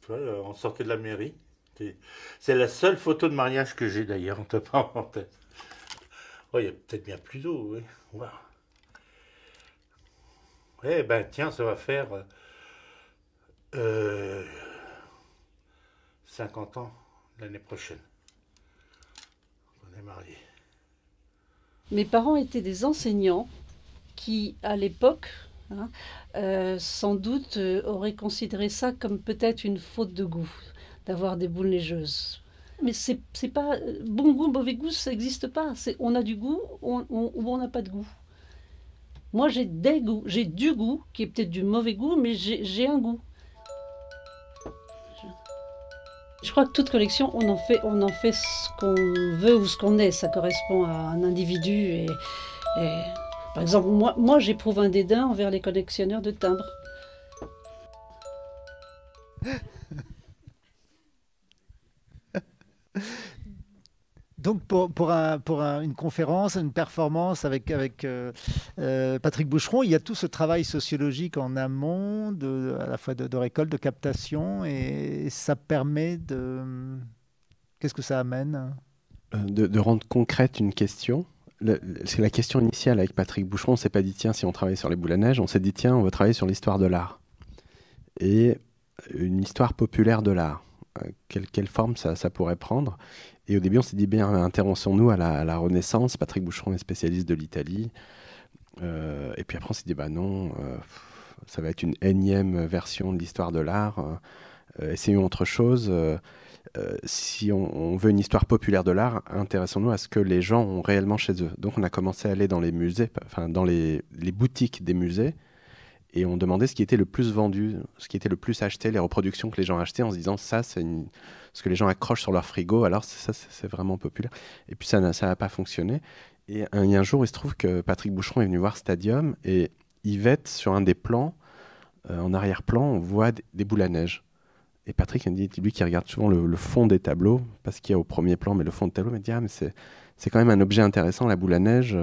Speaker 17: Tu vois, on sortait de la mairie. C'est la seule photo de mariage que j'ai d'ailleurs, on t'a pas en tête. Oh, il y a peut-être bien plus d'eau, oui. Wow. Eh ben tiens, ça va faire 50 ans l'année prochaine. On est mariés.
Speaker 20: Mes parents étaient des enseignants qui, à l'époque, sans doute, auraient considéré ça comme peut-être une faute de goût, d'avoir des boules neigeuses. Mais c'est pas... Bon goût, mauvais goût, ça n'existe pas. On a du goût ou on n'a pas de goût. Moi, j'ai des goûts. J'ai du goût, qui est peut-être du mauvais goût, mais j'ai un goût. Je crois que toute collection, on en fait ce qu'on veut ou ce qu'on est. Ça correspond à un individu. Et par exemple, moi j'éprouve un dédain envers les collectionneurs de timbres.
Speaker 1: Donc pour une conférence, une performance avec Patrick Boucheron, il y a tout ce travail sociologique en amont, à la fois de récolte, de captation, et ça permet de... Qu'est-ce que ça amène ?
Speaker 8: De rendre concrète une question. C'est la question initiale avec Patrick Boucheron. On ne s'est pas dit, tiens, si on travaille sur les boules à neige, on s'est dit, tiens, on va travailler sur l'histoire de l'art. Et une histoire populaire de l'art. Quelle forme ça pourrait prendre ? Et au début, on s'est dit, bien, intéressons-nous à la Renaissance. Patrick Boucheron est spécialiste de l'Italie. Et puis après, on s'est dit, bah non, ça va être une énième version de l'histoire de l'art. Essayons autre chose. Si on veut une histoire populaire de l'art, intéressons-nous à ce que les gens ont réellement chez eux. Donc, on a commencé à aller dans les musées, enfin, dans les boutiques des musées. Et on demandait ce qui était le plus vendu, ce qui était le plus acheté, les reproductions que les gens achetaient, en se disant ça, c'est ce que les gens accrochent sur leur frigo, alors ça, c'est vraiment populaire. Et puis ça n'a pas fonctionné. Et il y a un jour, il se trouve que Patrick Boucheron est venu voir Stadium, et Yvette, sur un des plans, en arrière-plan, on voit des boules à neige. Et Patrick, il me dit, lui qui regarde souvent le fond des tableaux, parce qu'il y a au premier plan, mais le fond de tableau, il me dit, ah, mais c'est quand même un objet intéressant, la boule à neige.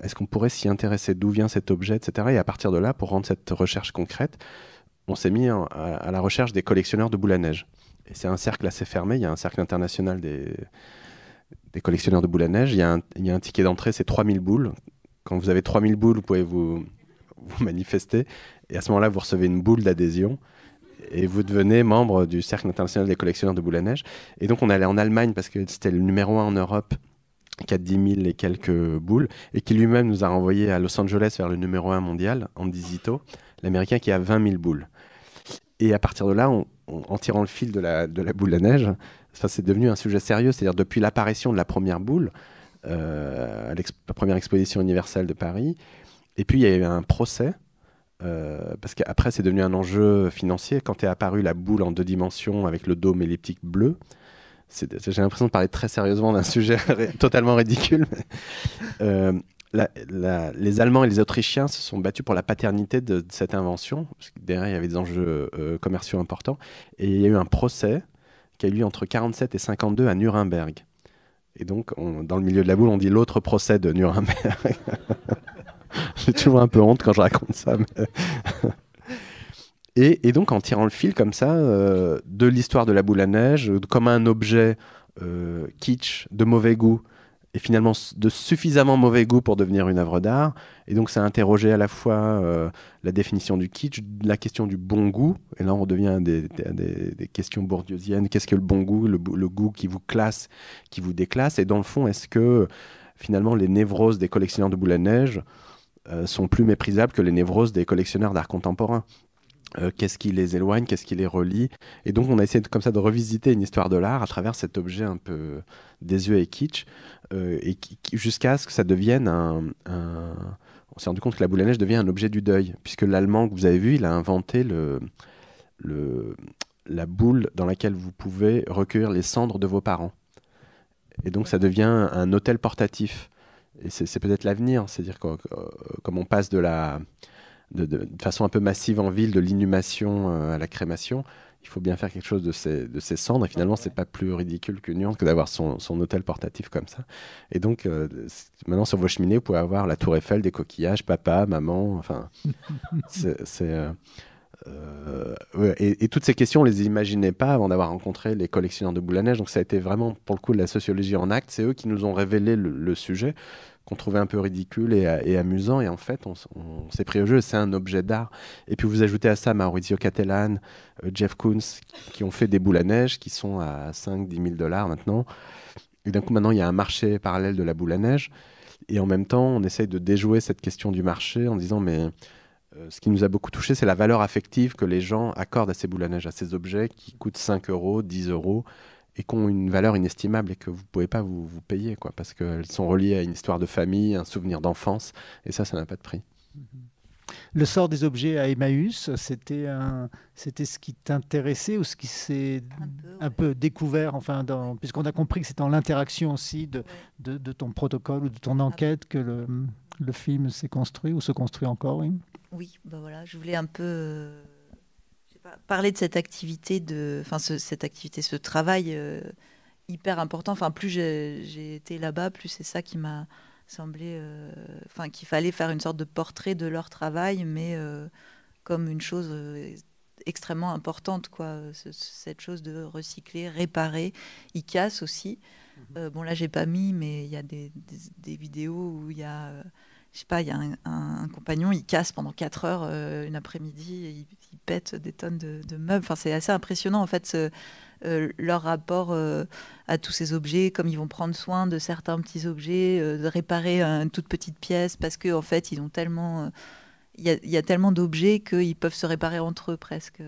Speaker 8: Est-ce qu'on pourrait s'y intéresser, d'où vient cet objet, etc. Et à partir de là, pour rendre cette recherche concrète, on s'est mis à la recherche des collectionneurs de boules à neige. Et c'est un cercle assez fermé, il y a un cercle international des collectionneurs de boules à neige, il y a un ticket d'entrée, c'est 3000 boules. Quand vous avez 3000 boules, vous pouvez vous manifester, et à ce moment-là, vous recevez une boule d'adhésion, et vous devenez membre du cercle international des collectionneurs de boules à neige. Et donc on allait en Allemagne, parce que c'était le numéro 1 en Europe, qui a 10 000 et quelques boules, et qui lui-même nous a renvoyé à Los Angeles vers le numéro 1 mondial, Andy Zito, l'Américain, qui a 20 000 boules. Et à partir de là, en tirant le fil de la boule à neige, c'est devenu un sujet sérieux. C'est-à-dire depuis l'apparition de la première boule, à la première exposition universelle de Paris, et puis il y a eu un procès, parce qu'après c'est devenu un enjeu financier. Quand est apparue la boule en 2 dimensions avec le dôme elliptique bleu, j'ai l'impression de parler très sérieusement d'un sujet totalement ridicule. Les Allemands et les Autrichiens se sont battus pour la paternité de cette invention, parce que derrière il y avait des enjeux commerciaux importants, et il y a eu un procès qui a eu lieu entre 1947 et 1952 à Nuremberg. Et donc, dans le milieu de la boule, on dit l'autre procès de Nuremberg. J'ai toujours un peu honte quand je raconte ça. Mais... Et donc, en tirant le fil comme ça, de l'histoire de la boule à neige, comme un objet kitsch, de mauvais goût, et finalement de suffisamment mauvais goût pour devenir une œuvre d'art. Et donc, ça a interrogé à la fois la définition du kitsch, la question du bon goût, et là on redevient des questions bourdieusiennes. Qu'est-ce que le bon goût, le goût qui vous classe, qui vous déclasse? Et dans le fond, est-ce que finalement les névroses des collectionneurs de boules à neige sont plus méprisables que les névroses des collectionneurs d'art contemporain? Qu'est-ce qui les éloigne, qu'est-ce qui les relie? Et donc on a essayé comme ça de revisiter une histoire de l'art à travers cet objet un peu désuet et kitsch, et jusqu'à ce que ça devienne on s'est rendu compte que la boule à neige devient un objet du deuil, puisque l'Allemand que vous avez vu, il a inventé la boule dans laquelle vous pouvez recueillir les cendres de vos parents. Et donc ça devient un autel portatif. Et c'est peut-être l'avenir, c'est-à-dire que comme on passe de façon un peu massive en ville, de l'inhumation à la crémation, il faut bien faire quelque chose de ces cendres, et finalement c'est pas plus ridicule qu'une urne que d'avoir son hôtel portatif comme ça. Et donc maintenant sur vos cheminées vous pouvez avoir la tour Eiffel, des coquillages, papa, maman, enfin et toutes ces questions on les imaginait pas avant d'avoir rencontré les collectionneurs de boules à neige. Donc ça a été vraiment pour le coup de la sociologie en acte. C'est eux qui nous ont révélé le sujet qu'on trouvait un peu ridicule et amusant, et en fait on s'est pris au jeu, c'est un objet d'art. Et puis vous ajoutez à ça Maurizio Cattelan, Jeff Koons, qui ont fait des boules à neige qui sont à 5-10 000 $ maintenant, Et d'un coup, maintenant, il y a un marché parallèle de la boule à neige. Et en même temps, on essaye de déjouer cette question du marché en disant, mais ce qui nous a beaucoup touché, c'est la valeur affective que les gens accordent à ces boules à neige, à ces objets qui coûtent 5 euros, 10 euros, et qui ont une valeur inestimable et que vous ne pouvez pas vous payer, quoi, parce qu'elles sont reliées à une histoire de famille, un souvenir d'enfance, et ça n'a pas de prix.
Speaker 1: Le sort des objets à Emmaüs, c'était ce qui t'intéressait ou ce qui s'est un peu découvert, enfin, puisqu'on a compris que c'était dans l'interaction aussi de ton protocole ou de ton enquête que le film s'est construit ou se construit encore, oui.
Speaker 9: Oui, bah voilà, je voulais un peu parler de cette activité, ce travail hyper important. Enfin, plus j'ai été là-bas, plus c'est ça qui m'a semblé, qu'il fallait faire une sorte de portrait de leur travail, mais comme une chose extrêmement importante, quoi. Cette chose de recycler, réparer. Ils cassent aussi. Bon, là, j'ai pas mis, mais il y a des vidéos où il y a... je sais pas, il y a un compagnon, il casse pendant 4 heures une après-midi, il pète des tonnes de meubles. Enfin, c'est assez impressionnant, en fait, leur rapport à tous ces objets, comme ils vont prendre soin de certains petits objets, de réparer une toute petite pièce, parce qu'en fait, ils ont tellement... Il y a tellement d'objets qu'ils peuvent se réparer entre eux, presque.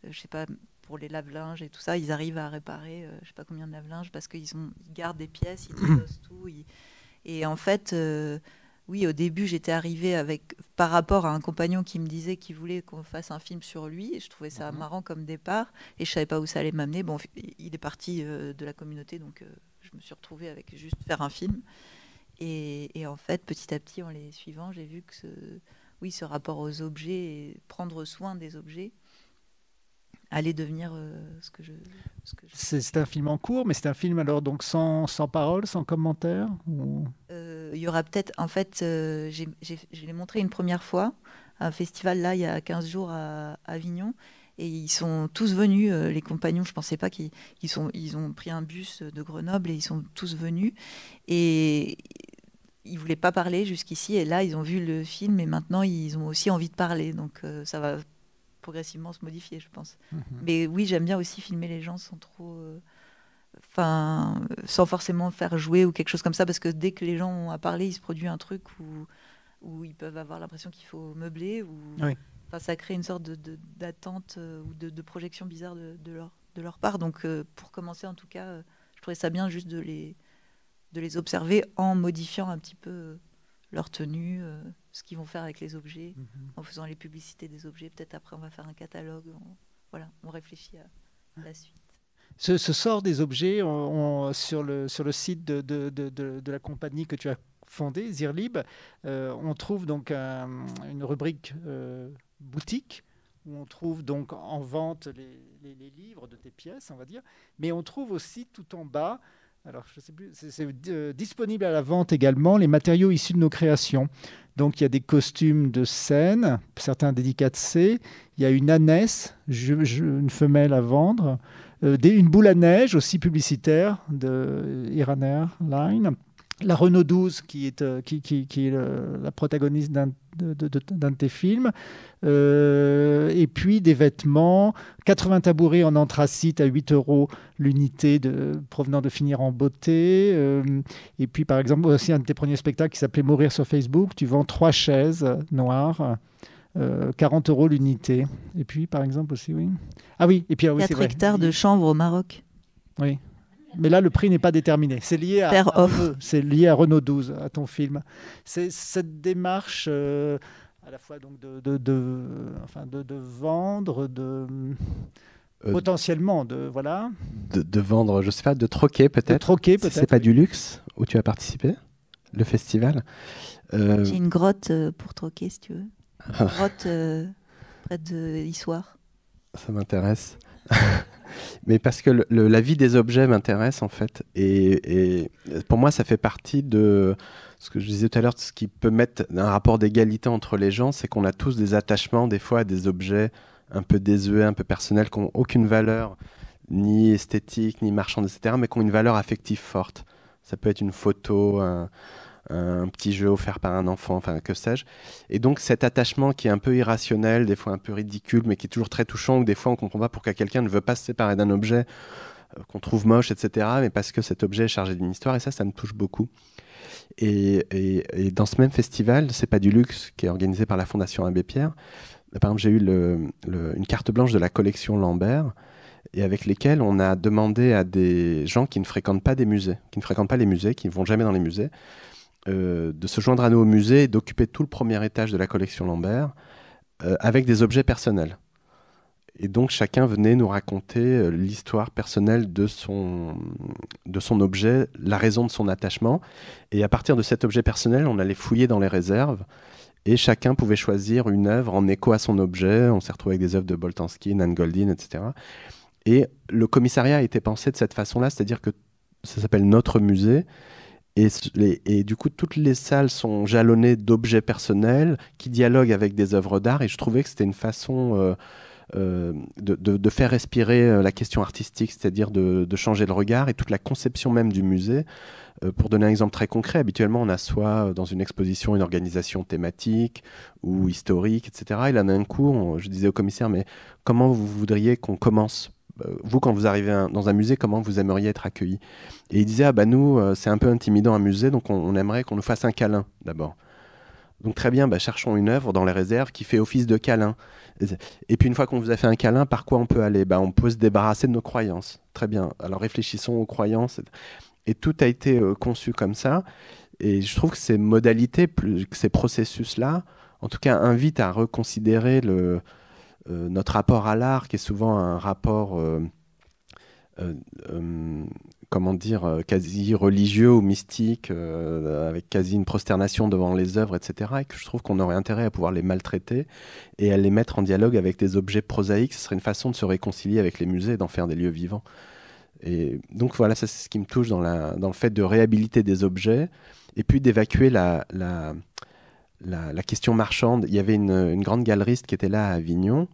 Speaker 9: Je sais pas, pour les lave-linges et tout ça, ils arrivent à réparer je sais pas combien de lave-linges, parce qu'ils gardent des pièces, ils dédossent tout. Et en fait... oui, au début, j'étais arrivée par rapport à un compagnon qui me disait qu'il voulait qu'on fasse un film sur lui. Et je trouvais ça marrant comme départ. Et je ne savais pas où ça allait m'amener. Bon, il est parti de la communauté, donc je me suis retrouvée avec juste faire un film. Et en fait, petit à petit, en les suivant, j'ai vu que ce rapport aux objets et prendre soin des objets allait devenir ce que je...
Speaker 1: C'est un film en cours, mais c'est un film alors donc sans parole, sans commentaire ou...
Speaker 9: Il y aura peut-être... En fait, je l'ai montré une première fois à un festival, là, il y a 15 jours à Avignon. Et ils sont tous venus, les compagnons. Je ne pensais pas ils ont pris un bus de Grenoble et ils sont tous venus. Et ils ne voulaient pas parler jusqu'ici. Et là, ils ont vu le film et maintenant, ils ont aussi envie de parler. Donc, ça va progressivement se modifier, je pense. Mais oui, j'aime bien aussi filmer les gens sans trop... sans forcément faire jouer ou quelque chose comme ça, parce que dès que les gens ont à parler, il se produit un truc où ils peuvent avoir l'impression qu'il faut meubler, ou ça crée une sorte d'attente ou de projection bizarre de leur part. Donc pour commencer, en tout cas, je trouvais ça bien juste de les observer en modifiant un petit peu leur tenue, ce qu'ils vont faire avec les objets, en faisant les publicités des objets. Peut-être après on va faire un catalogue, on réfléchit à la suite.
Speaker 1: Ce sort des objets, sur le site de la compagnie que tu as fondée, Zirlib, on trouve donc une rubrique boutique, où on trouve donc en vente les livres de tes pièces, on va dire, mais on trouve aussi tout en bas, alors je sais plus, c'est disponible à la vente également, les matériaux issus de nos créations. Donc il y a des costumes de scène, certains dédicacés, il y a une ânesse, une femelle à vendre, une boule à neige aussi publicitaire de Iran Airlines, la Renault 12 qui est la protagoniste d'un de tes films, et puis des vêtements, 80 tabourets en anthracite à 8 € l'unité provenant de Finir en beauté, et puis par exemple aussi un de tes premiers spectacles qui s'appelait Mourir sur Facebook, tu vends 3 chaises noires, 40 € l'unité. Et puis, par exemple, aussi, oui. Ah oui, et puis,
Speaker 9: 4 hectares de chanvre au Maroc.
Speaker 1: Oui. Mais là, le prix n'est pas déterminé. C'est lié c'est lié à Renault 12, à ton film. C'est cette démarche à la fois donc de vendre, potentiellement, voilà.
Speaker 8: De vendre, je ne sais pas, de troquer peut-être.
Speaker 1: De troquer peut-être.
Speaker 8: Si c'est pas du luxe où tu as participé, le festival.
Speaker 9: J'ai une grotte pour troquer, si tu veux. Une grotte près de Issoire.
Speaker 8: Ça m'intéresse. Mais parce que la vie des objets m'intéresse en fait. Et pour moi, ça fait partie de ce que je disais tout à l'heure, ce qui peut mettre un rapport d'égalité entre les gens, c'est qu'on a tous des attachements des fois à des objets un peu désuets, un peu personnels, qui n'ont aucune valeur, ni esthétique, ni marchande, etc., mais qui ont une valeur affective forte. Ça peut être une photo, un petit jeu offert par un enfant, enfin que sais-je. Et donc cet attachement qui est un peu irrationnel, des fois un peu ridicule, mais qui est toujours très touchant, ou des fois on ne comprend pas pourquoi quelqu'un ne veut pas se séparer d'un objet, qu'on trouve moche, etc., mais parce que cet objet est chargé d'une histoire, et ça me touche beaucoup. Et dans ce même festival, C'est pas du luxe, qui est organisé par la Fondation Abbé Pierre, par exemple, j'ai eu une carte blanche de la collection Lambert, et avec lesquels on a demandé à des gens qui ne fréquentent pas des musées, qui ne fréquentent pas les musées, qui ne vont jamais dans les musées, de se joindre à nous au musée et d'occuper tout le premier étage de la collection Lambert avec des objets personnels. Et donc chacun venait nous raconter l'histoire personnelle de son objet, la raison de son attachement. Et à partir de cet objet personnel, on allait fouiller dans les réserves et chacun pouvait choisir une œuvre en écho à son objet. On s'est retrouvé avec des œuvres de Boltanski, Nan Goldin, etc. Et le commissariat a été pensé de cette façon-là, c'est-à-dire que ça s'appelle Notre Musée. Et du coup, toutes les salles sont jalonnées d'objets personnels qui dialoguent avec des œuvres d'art. Et je trouvais que c'était une façon de faire respirer la question artistique, c'est-à-dire de changer le regard et toute la conception même du musée. Pour donner un exemple très concret, habituellement, on a soit dans une exposition une organisation thématique ou historique, etc. Et là, d'un coup, je disais au commissaire, mais comment vous voudriez qu'on commence ? Vous, quand vous arrivez dans un musée, comment vous aimeriez être accueilli? Et il disait, nous, c'est un peu intimidant un musée, donc on aimerait qu'on nous fasse un câlin d'abord. Donc très bien, cherchons une œuvre dans les réserves qui fait office de câlin. Et puis une fois qu'on vous a fait un câlin, par quoi on peut aller? On peut se débarrasser de nos croyances. Très bien, alors réfléchissons aux croyances. Et tout a été conçu comme ça. Et je trouve que ces modalités, que ces processus-là, en tout cas, invitent à reconsidérer notre rapport à l'art, qui est souvent un rapport, quasi religieux ou mystique, avec quasi une prosternation devant les œuvres, etc. Et que je trouve qu'on aurait intérêt à pouvoir les maltraiter et à les mettre en dialogue avec des objets prosaïques. Ce serait une façon de se réconcilier avec les musées et d'en faire des lieux vivants. Et donc voilà, ça c'est ce qui me touche dans le fait de réhabiliter des objets et puis d'évacuer la question marchande. Il y avait une grande galeriste qui était là à Avignon,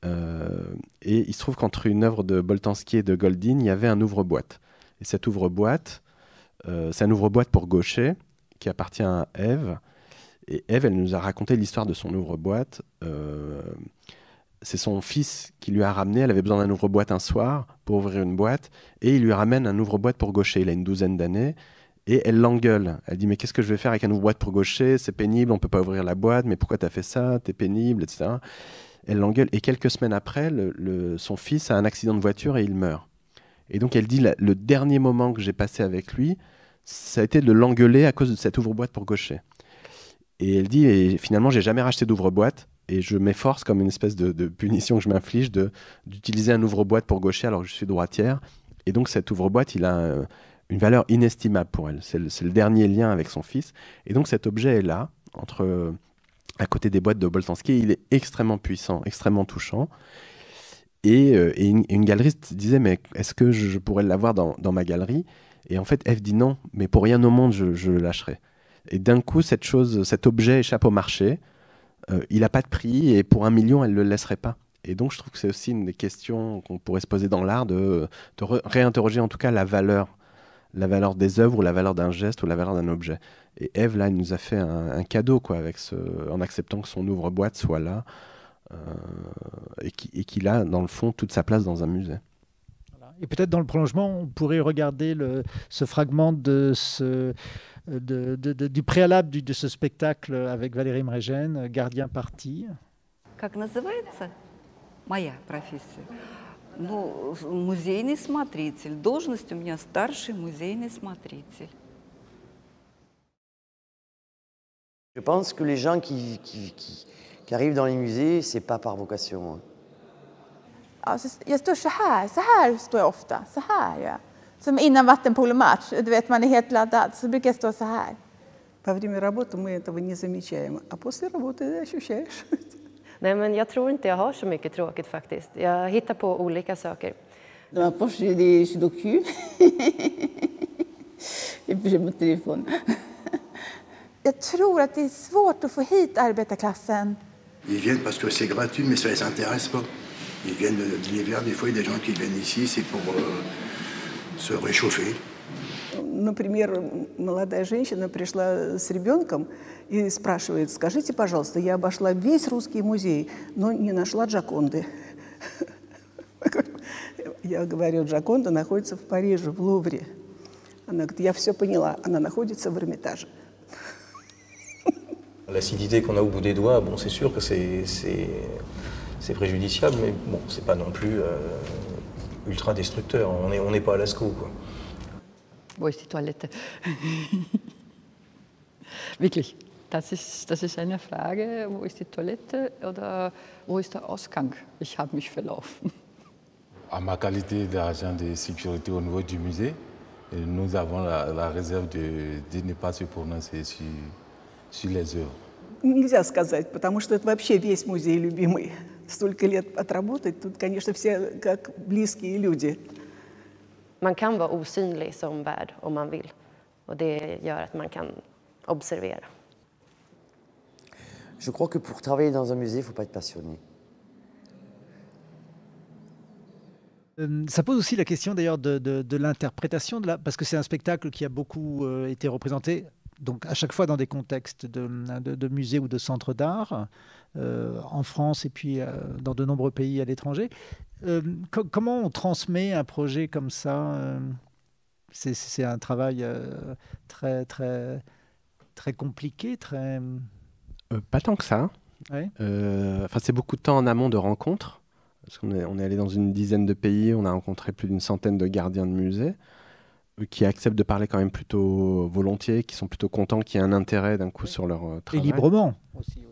Speaker 8: et il se trouve qu'entre une œuvre de Boltanski et de Goldin, il y avait un ouvre-boîte. Et cet ouvre-boîte, c'est un ouvre-boîte pour Gaucher, qui appartient à Ève. Et Ève, elle nous a raconté l'histoire de son ouvre-boîte. C'est son fils qui lui a ramené, elle avait besoin d'un ouvre-boîte un soir pour ouvrir une boîte, et il lui ramène un ouvre-boîte pour Gaucher. Il a une 12aine d'années. Et elle l'engueule. Elle dit, mais qu'est-ce que je vais faire avec un ouvre-boîte pour Gaucher? C'est pénible, on ne peut pas ouvrir la boîte, mais pourquoi tu as fait ça? T'es pénible, etc. Elle l'engueule. Et quelques semaines après, son fils a un accident de voiture et il meurt. Et donc elle dit, le dernier moment que j'ai passé avec lui, ça a été de l'engueuler à cause de cet ouvre-boîte pour Gaucher. Et elle dit, et finalement, j'ai jamais racheté d'ouvre-boîte. Et je m'efforce, comme une espèce de punition que je m'inflige, d'utiliser un ouvre-boîte pour Gaucher alors que je suis droitière. Et donc cet ouvre-boîte, il a une valeur inestimable pour elle. C'est le dernier lien avec son fils. Et donc cet objet est là, à côté des boîtes de Boltanski. Il est extrêmement puissant, extrêmement touchant. Et une galeriste disait, mais est-ce que je pourrais l'avoir dans ma galerie? Et en fait, Ève dit non, mais pour rien au monde, je le lâcherai. Et d'un coup, cet objet échappe au marché. Il n'a pas de prix, et pour 1 million, elle ne le laisserait pas. Et donc, je trouve que c'est aussi une des questions qu'on pourrait se poser dans l'art, de réinterroger en tout cas la valeur des œuvres, ou la valeur d'un geste, ou la valeur d'un objet. Et Ève, là, elle nous a fait un cadeau, quoi, en acceptant que son ouvre-boîte soit là, et qu'il a, dans le fond, toute sa place dans un musée.
Speaker 1: Et peut-être dans le prolongement, on pourrait regarder ce fragment du préalable de ce spectacle avec Valérie Mregen, Gardien parti.
Speaker 2: Как называется? Моя профессия. Музейный смотритель. Должность у меня старший музейный смотритель.
Speaker 3: Je pense que les gens qui arrivent dans les musées, c'est pas par vocation.
Speaker 12: Alltså, jag står så här står jag ofta, så här gör jag. Som innan vattenpolomatch, du vet man är helt laddad, så brukar jag stå så här.
Speaker 4: Во время работы мы этого не замечаем, а после работы ощущаешь.
Speaker 24: Nej, men jag tror inte jag har så mycket tråkigt faktiskt. Jag hittar på olika saker.
Speaker 4: Dans ma poche, j'ai des sudoku. Et puis j'ai mon téléphone.
Speaker 12: Jag tror att det är svårt att få hit arbetarklassen.
Speaker 25: Ils viennent parce que c'est gratuit, mais ça les intéresse pas. Ils viennent de l'hiver, des fois il y a des gens qui viennent ici, c'est pour se réchauffer.
Speaker 4: Например, молодая женщина пришла с ребенком и спрашивает, скажите, пожалуйста, я обошла весь русский музей, но не нашла Джоконды. Я говорю, Джаконда находится в Париже, в Лувре. Она говорит, я все поняла, она находится в Эрмитаже.
Speaker 6: L'acidité qu'on a au bout des doigts, bon, c'est sûr que c'est préjudiciable, mais bon, c'est pas non plus ultra destructeur. On n'est pas à Lascaux, quoi.
Speaker 10: Wo ist die Toilette? Wirklich, das ist eine Frage. Wo ist die Toilette oder wo ist der Ausgang? Ich habe mich verlaufen.
Speaker 11: À ma qualité d'agent de sécurité au niveau du musée, nous avons la réserve de ne pas se prononcer sur les œuvres.
Speaker 4: Нельзя сказать, потому что это вообще весь музей любимый. Столько лет отработать, тут, конечно, все как близкие люди.
Speaker 24: Man kan vara osynlig som värd om man vill. Och det gör att man kan observera.
Speaker 3: Je crois que pour travailler dans un musée, il ne faut pas être passionné.
Speaker 1: Ça pose aussi la question d'ailleurs de l'interprétation, parce que c'est un spectacle qui a beaucoup été représenté, donc à chaque fois dans des contextes de musées ou de centres d'art, en France et puis dans de nombreux pays à l'étranger. Comment on transmet un projet comme ça? C'est un travail très, très, très compliqué, très...
Speaker 8: Pas tant que ça.
Speaker 1: Ouais.
Speaker 8: C'est beaucoup de temps en amont de rencontres. Parce qu'on est allé dans une dizaine de pays, on a rencontré plus d'une centaine de gardiens de musées qui acceptent de parler quand même plutôt volontiers, qui sont plutôt contents qu'il y ait un intérêt d'un coup sur leur travail.
Speaker 1: Et librement aussi,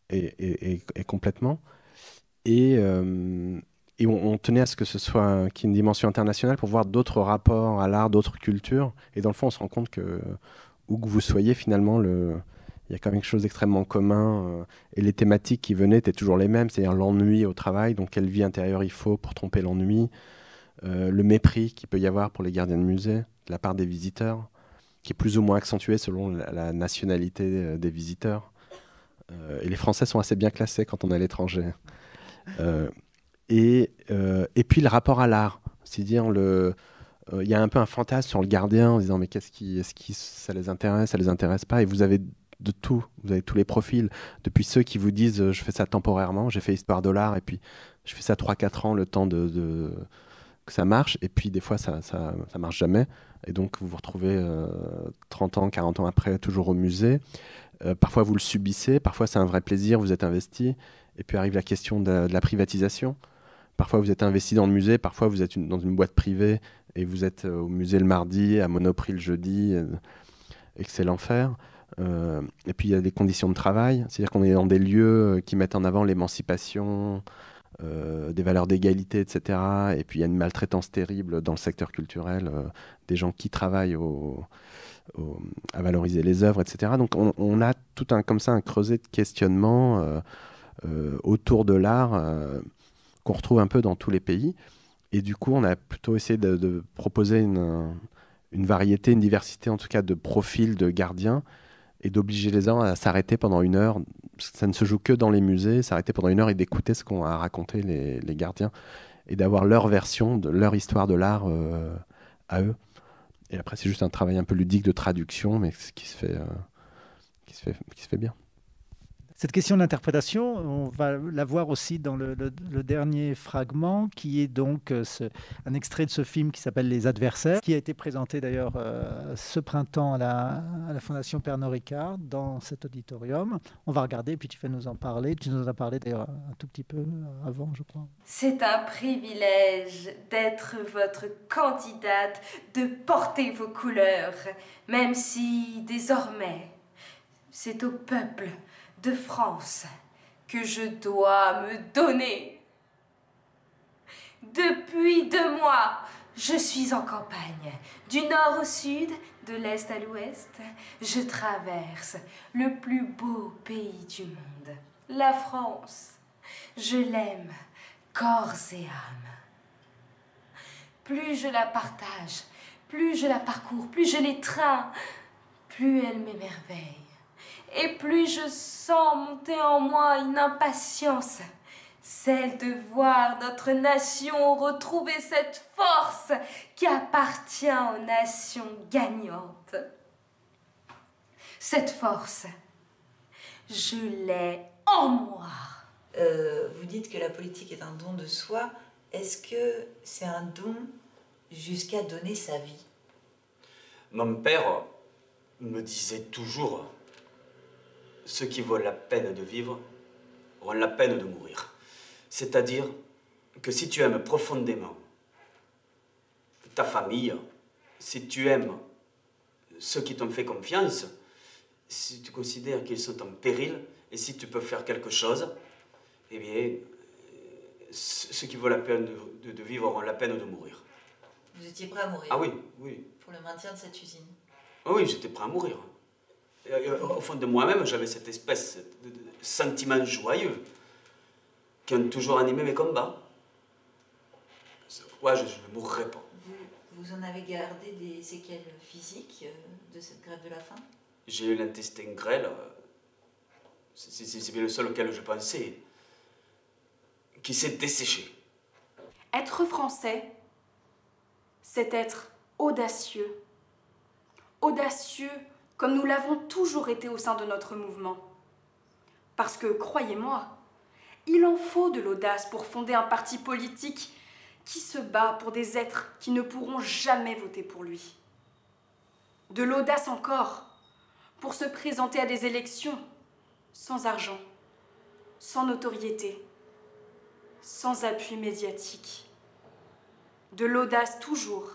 Speaker 1: oui.
Speaker 8: Et complètement. Et on tenait à ce que ce soit qu'il y ait une dimension internationale pour voir d'autres rapports à l'art, d'autres cultures. Et dans le fond, on se rend compte que, où que vous soyez, finalement, il y a quand même quelque chose d'extrêmement commun. Et les thématiques qui venaient étaient toujours les mêmes, c'est-à-dire l'ennui au travail, donc quelle vie intérieure il faut pour tromper l'ennui, le mépris qu'il peut y avoir pour les gardiens de musée de la part des visiteurs, qui est plus ou moins accentué selon la nationalité des visiteurs. Et les Français sont assez bien classés quand on est à l'étranger. Et puis le rapport à l'art, c'est-à-dire il y a un peu un fantasme sur le gardien en disant mais est-ce que ça les intéresse pas, et vous avez de tout, vous avez tous les profils, depuis ceux qui vous disent je fais ça temporairement, j'ai fait histoire de l'art et puis je fais ça 3-4 ans le temps que ça marche, et puis des fois ça marche jamais, et donc vous vous retrouvez 30 ans, 40 ans après toujours au musée. Parfois vous le subissez, parfois c'est un vrai plaisir, vous êtes investi, et puis arrive la question de la privatisation. Parfois vous êtes investi dans le musée, parfois vous êtes dans une boîte privée et vous êtes au musée le mardi, à Monoprix le jeudi, et que c'est l'enfer. Et puis il y a des conditions de travail, c'est-à-dire qu'on est dans des lieux qui mettent en avant l'émancipation, des valeurs d'égalité, etc. Et puis il y a une maltraitance terrible dans le secteur culturel, des gens qui travaillent à valoriser les œuvres, etc. Donc on a tout un creuset de questionnement autour de l'art qu'on retrouve un peu dans tous les pays. Et du coup, on a plutôt essayé de proposer une variété, une diversité en tout cas de profils de gardiens, et d'obliger les gens à s'arrêter pendant 1 heure. Ça ne se joue que dans les musées, s'arrêter pendant 1 heure et d'écouter ce qu'ont à raconter les gardiens, et d'avoir leur version, leur histoire de l'art à eux. Et après, c'est juste un travail un peu ludique de traduction, mais qui se fait bien.
Speaker 1: Cette question d'interprétation, on va la voir aussi dans le dernier fragment, qui est donc un extrait de ce film qui s'appelle Les Adversaires, qui a été présenté d'ailleurs ce printemps à la Fondation Pernod Ricard dans cet auditorium. On va regarder, puis tu vas nous en parler. Tu nous en as parlé d'ailleurs un tout petit peu avant, je crois.
Speaker 13: C'est un privilège d'être votre candidate, de porter vos couleurs, même si désormais c'est au peuple de France que je dois me donner. Depuis 2 mois, je suis en campagne, du nord au sud, de l'est à l'ouest. Je traverse le plus beau pays du monde, la France. Je l'aime corps et âme. Plus je la partage, plus je la parcours, plus je l'étreins, plus elle m'émerveille. Et plus je sens monter en moi une impatience, celle de voir notre nation retrouver cette force qui appartient aux nations gagnantes. Cette force, je l'ai en moi.
Speaker 14: Vous dites que la politique est un don de soi. est-ce que c'est un don jusqu'à donner sa vie?
Speaker 5: Mon père me disait toujours, ceux qui vaut la peine de vivre auront la peine de mourir. C'est-à-dire que si tu aimes profondément ta famille, si tu aimes ceux qui t'ont fait confiance, si tu considères qu'ils sont en péril, et si tu peux faire quelque chose, eh bien, ceux qui vaut la peine de vivre auront la peine de mourir.
Speaker 14: Vous étiez prêt à mourir?
Speaker 5: Ah oui, oui.
Speaker 14: Pour le maintien de cette usine?
Speaker 5: Ah oui, j'étais prêt à mourir. Et au fond de moi-même, j'avais cette espèce de sentiment joyeux qui ont toujours animé mes combats. Ouais, je ne mourrai pas.
Speaker 14: Vous en avez gardé des séquelles physiques de cette grève de la faim?
Speaker 5: J'ai eu l'intestin grêle. C'est bien le seul auquel je pensais. Qui s'est desséché.
Speaker 13: Être français, c'est être audacieux. Audacieux comme nous l'avons toujours été au sein de notre mouvement. Parce que, croyez-moi, il en faut de l'audace pour fonder un parti politique qui se bat pour des êtres qui ne pourront jamais voter pour lui. De l'audace encore pour se présenter à des élections sans argent, sans notoriété, sans appui médiatique. De l'audace toujours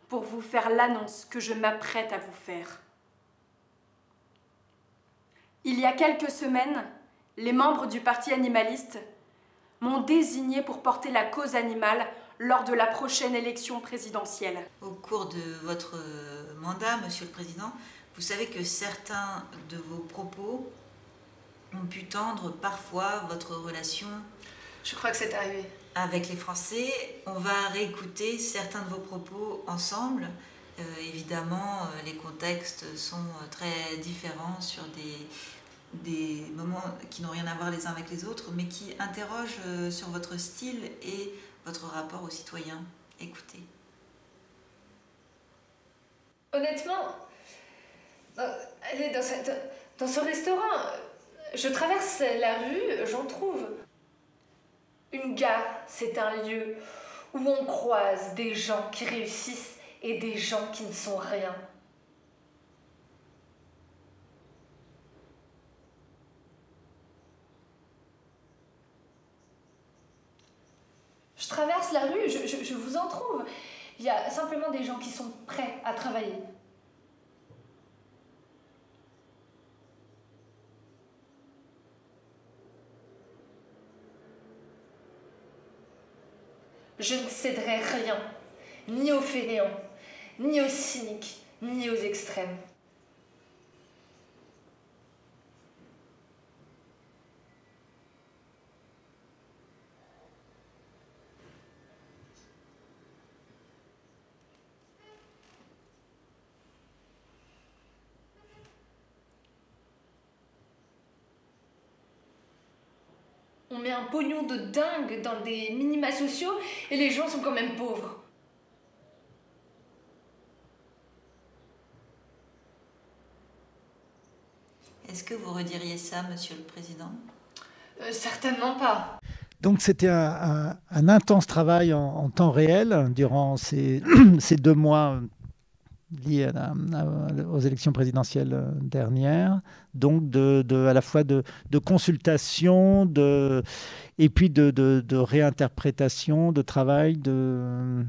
Speaker 13: pour vous faire l'annonce que je m'apprête à vous faire. Il y a quelques semaines, les membres du Parti animaliste m'ont désigné pour porter la cause animale lors de la prochaine élection présidentielle.
Speaker 14: Au cours de votre mandat, Monsieur le Président, vous savez que certains de vos propos ont pu tendre parfois votre relation...
Speaker 13: Je crois que c'est arrivé.
Speaker 14: Avec les Français. On va réécouter certains de vos propos ensemble. Évidemment, les contextes sont très différents sur des moments qui n'ont rien à voir les uns avec les autres, mais qui interrogent sur votre style et votre rapport aux citoyens. Écoutez.
Speaker 13: Honnêtement, dans ce restaurant, je traverse la rue, j'en trouve. Une gare, c'est un lieu où on croise des gens qui réussissent et des gens qui ne sont rien. Je traverse la rue, je vous en trouve. Il y a simplement des gens qui sont prêts à travailler. Je ne céderai rien, ni aux fainéants, ni aux cyniques, ni aux extrêmes. On met un pognon de dingue dans des minima sociaux et les gens sont quand même pauvres.
Speaker 14: Est-ce que vous rediriez ça, Monsieur le Président?
Speaker 13: Certainement pas.
Speaker 1: Donc c'était un intense travail en temps réel durant ces 2 mois liés aux élections présidentielles dernières, donc à la fois de consultation, et puis de réinterprétation, de travail, de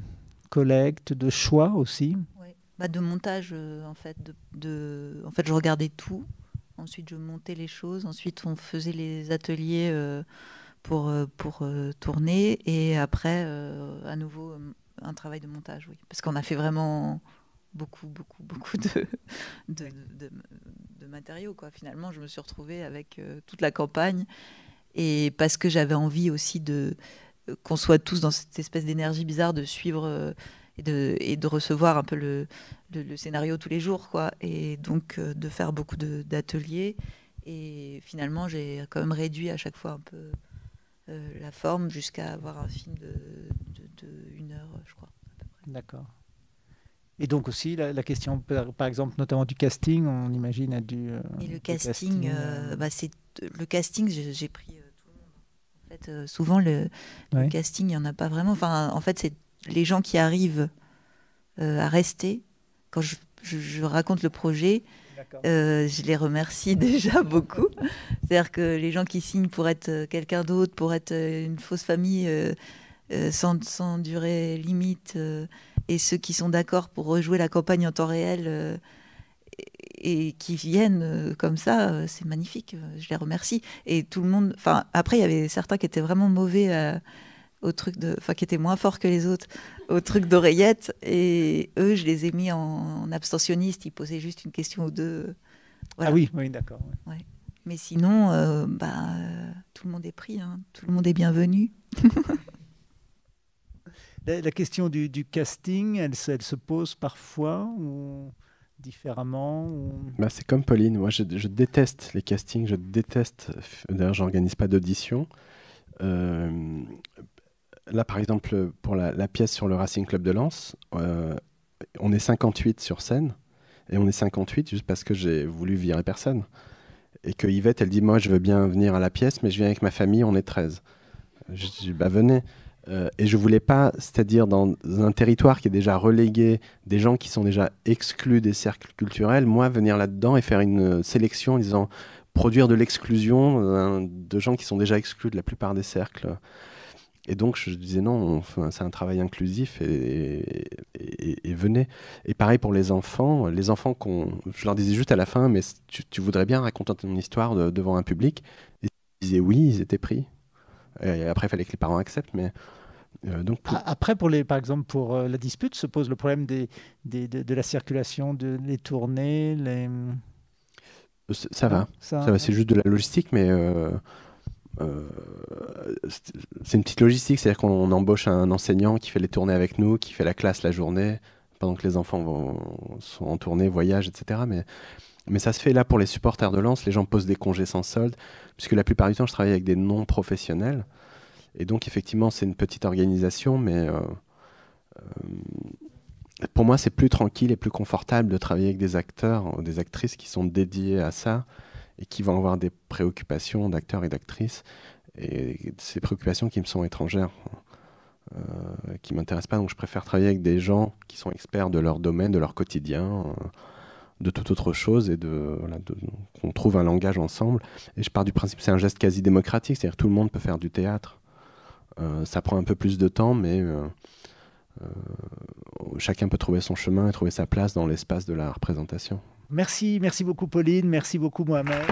Speaker 1: collecte, de choix aussi.
Speaker 9: Oui. De montage, en fait. En fait, je regardais tout. Ensuite, je montais les choses. Ensuite, on faisait les ateliers pour tourner. Et après, à nouveau, un travail de montage, oui. Parce qu'on a fait vraiment beaucoup de matériaux, quoi. Finalement, je me suis retrouvée avec toute la campagne. Et parce que j'avais envie aussi qu'on soit tous dans cette espèce d'énergie bizarre de suivre et de recevoir un peu le scénario tous les jours, quoi. Et donc de faire beaucoup d'ateliers. Et finalement, j'ai quand même réduit à chaque fois un peu la forme jusqu'à avoir un film de 1 heure, je crois.
Speaker 1: D'accord. Et donc aussi la question, par exemple, notamment du casting, on imagine a dû...
Speaker 9: Et le casting, c'est le casting, j'ai pris tout le monde. En En fait, souvent, le casting, il n'y en a pas vraiment. Enfin, en fait, c'est les gens qui arrivent à rester. Quand je raconte le projet, je les remercie déjà beaucoup. C'est-à-dire que les gens qui signent pour être quelqu'un d'autre, pour être une fausse famille sans durée limite, et ceux qui sont d'accord pour rejouer la campagne en temps réel et qui viennent comme ça, c'est magnifique. Je les remercie. Et tout le monde... Enfin, après, il y avait certains qui étaient vraiment mauvais au truc de... Enfin, qui étaient moins forts que les autres au truc d'oreillette. Et eux, je les ai mis en abstentionnistes. Ils posaient juste une question ou deux. Voilà.
Speaker 1: Ah oui, oui, d'accord.
Speaker 9: Ouais. Mais sinon, tout le monde est pris. Hein. Tout le monde est bienvenu.
Speaker 1: La question du casting, elle se pose parfois ou différemment ou...
Speaker 8: C'est comme Pauline. Moi, je déteste les castings. Je déteste... D'ailleurs, j'organise pas d'audition. Là, par exemple, pour la pièce sur le Racing Club de Lens, on est 58 sur scène, et on est 58 juste parce que j'ai voulu virer personne. Et que Yvette, elle dit, moi, je veux bien venir à la pièce, mais je viens avec ma famille, on est 13. Je dis, venez. Et je voulais pas, c'est-à-dire dans un territoire qui est déjà relégué, des gens qui sont déjà exclus des cercles culturels, moi, venir là-dedans et faire une sélection en disant, produire de l'exclusion de gens qui sont déjà exclus de la plupart des cercles. Et donc, je disais non, c'est un travail inclusif et venez. Et pareil pour les enfants je leur disais juste à la fin, mais tu voudrais bien raconter ton histoire devant un public? Et ils disaient oui, ils étaient pris. Et après, il fallait que les parents acceptent. Mais,
Speaker 1: Après, par exemple, pour la dispute, se pose le problème de la circulation, des tournées.
Speaker 8: Ça va, c'est juste de la logistique, mais... c'est une petite logistique, c'est-à-dire qu'on embauche un enseignant qui fait les tournées avec nous, qui fait la classe la journée, pendant que les enfants sont en tournée, voyagent, etc. Mais ça se fait là pour les supporters de Lens, les gens posent des congés sans solde, puisque la plupart du temps je travaille avec des non-professionnels, et donc effectivement c'est une petite organisation, mais pour moi c'est plus tranquille et plus confortable de travailler avec des acteurs ou des actrices qui sont dédiés à ça, et qui vont avoir des préoccupations d'acteurs et d'actrices, et ces préoccupations qui me sont étrangères, qui ne m'intéressent pas. Donc je préfère travailler avec des gens qui sont experts de leur domaine, de leur quotidien, de toute autre chose, et qu'on trouve un langage ensemble. Et je pars du principe que c'est un geste quasi démocratique, c'est-à-dire que tout le monde peut faire du théâtre. Ça prend un peu plus de temps, mais chacun peut trouver son chemin et trouver sa place dans l'espace de la représentation.
Speaker 1: Merci beaucoup Pauline, merci beaucoup Mohamed.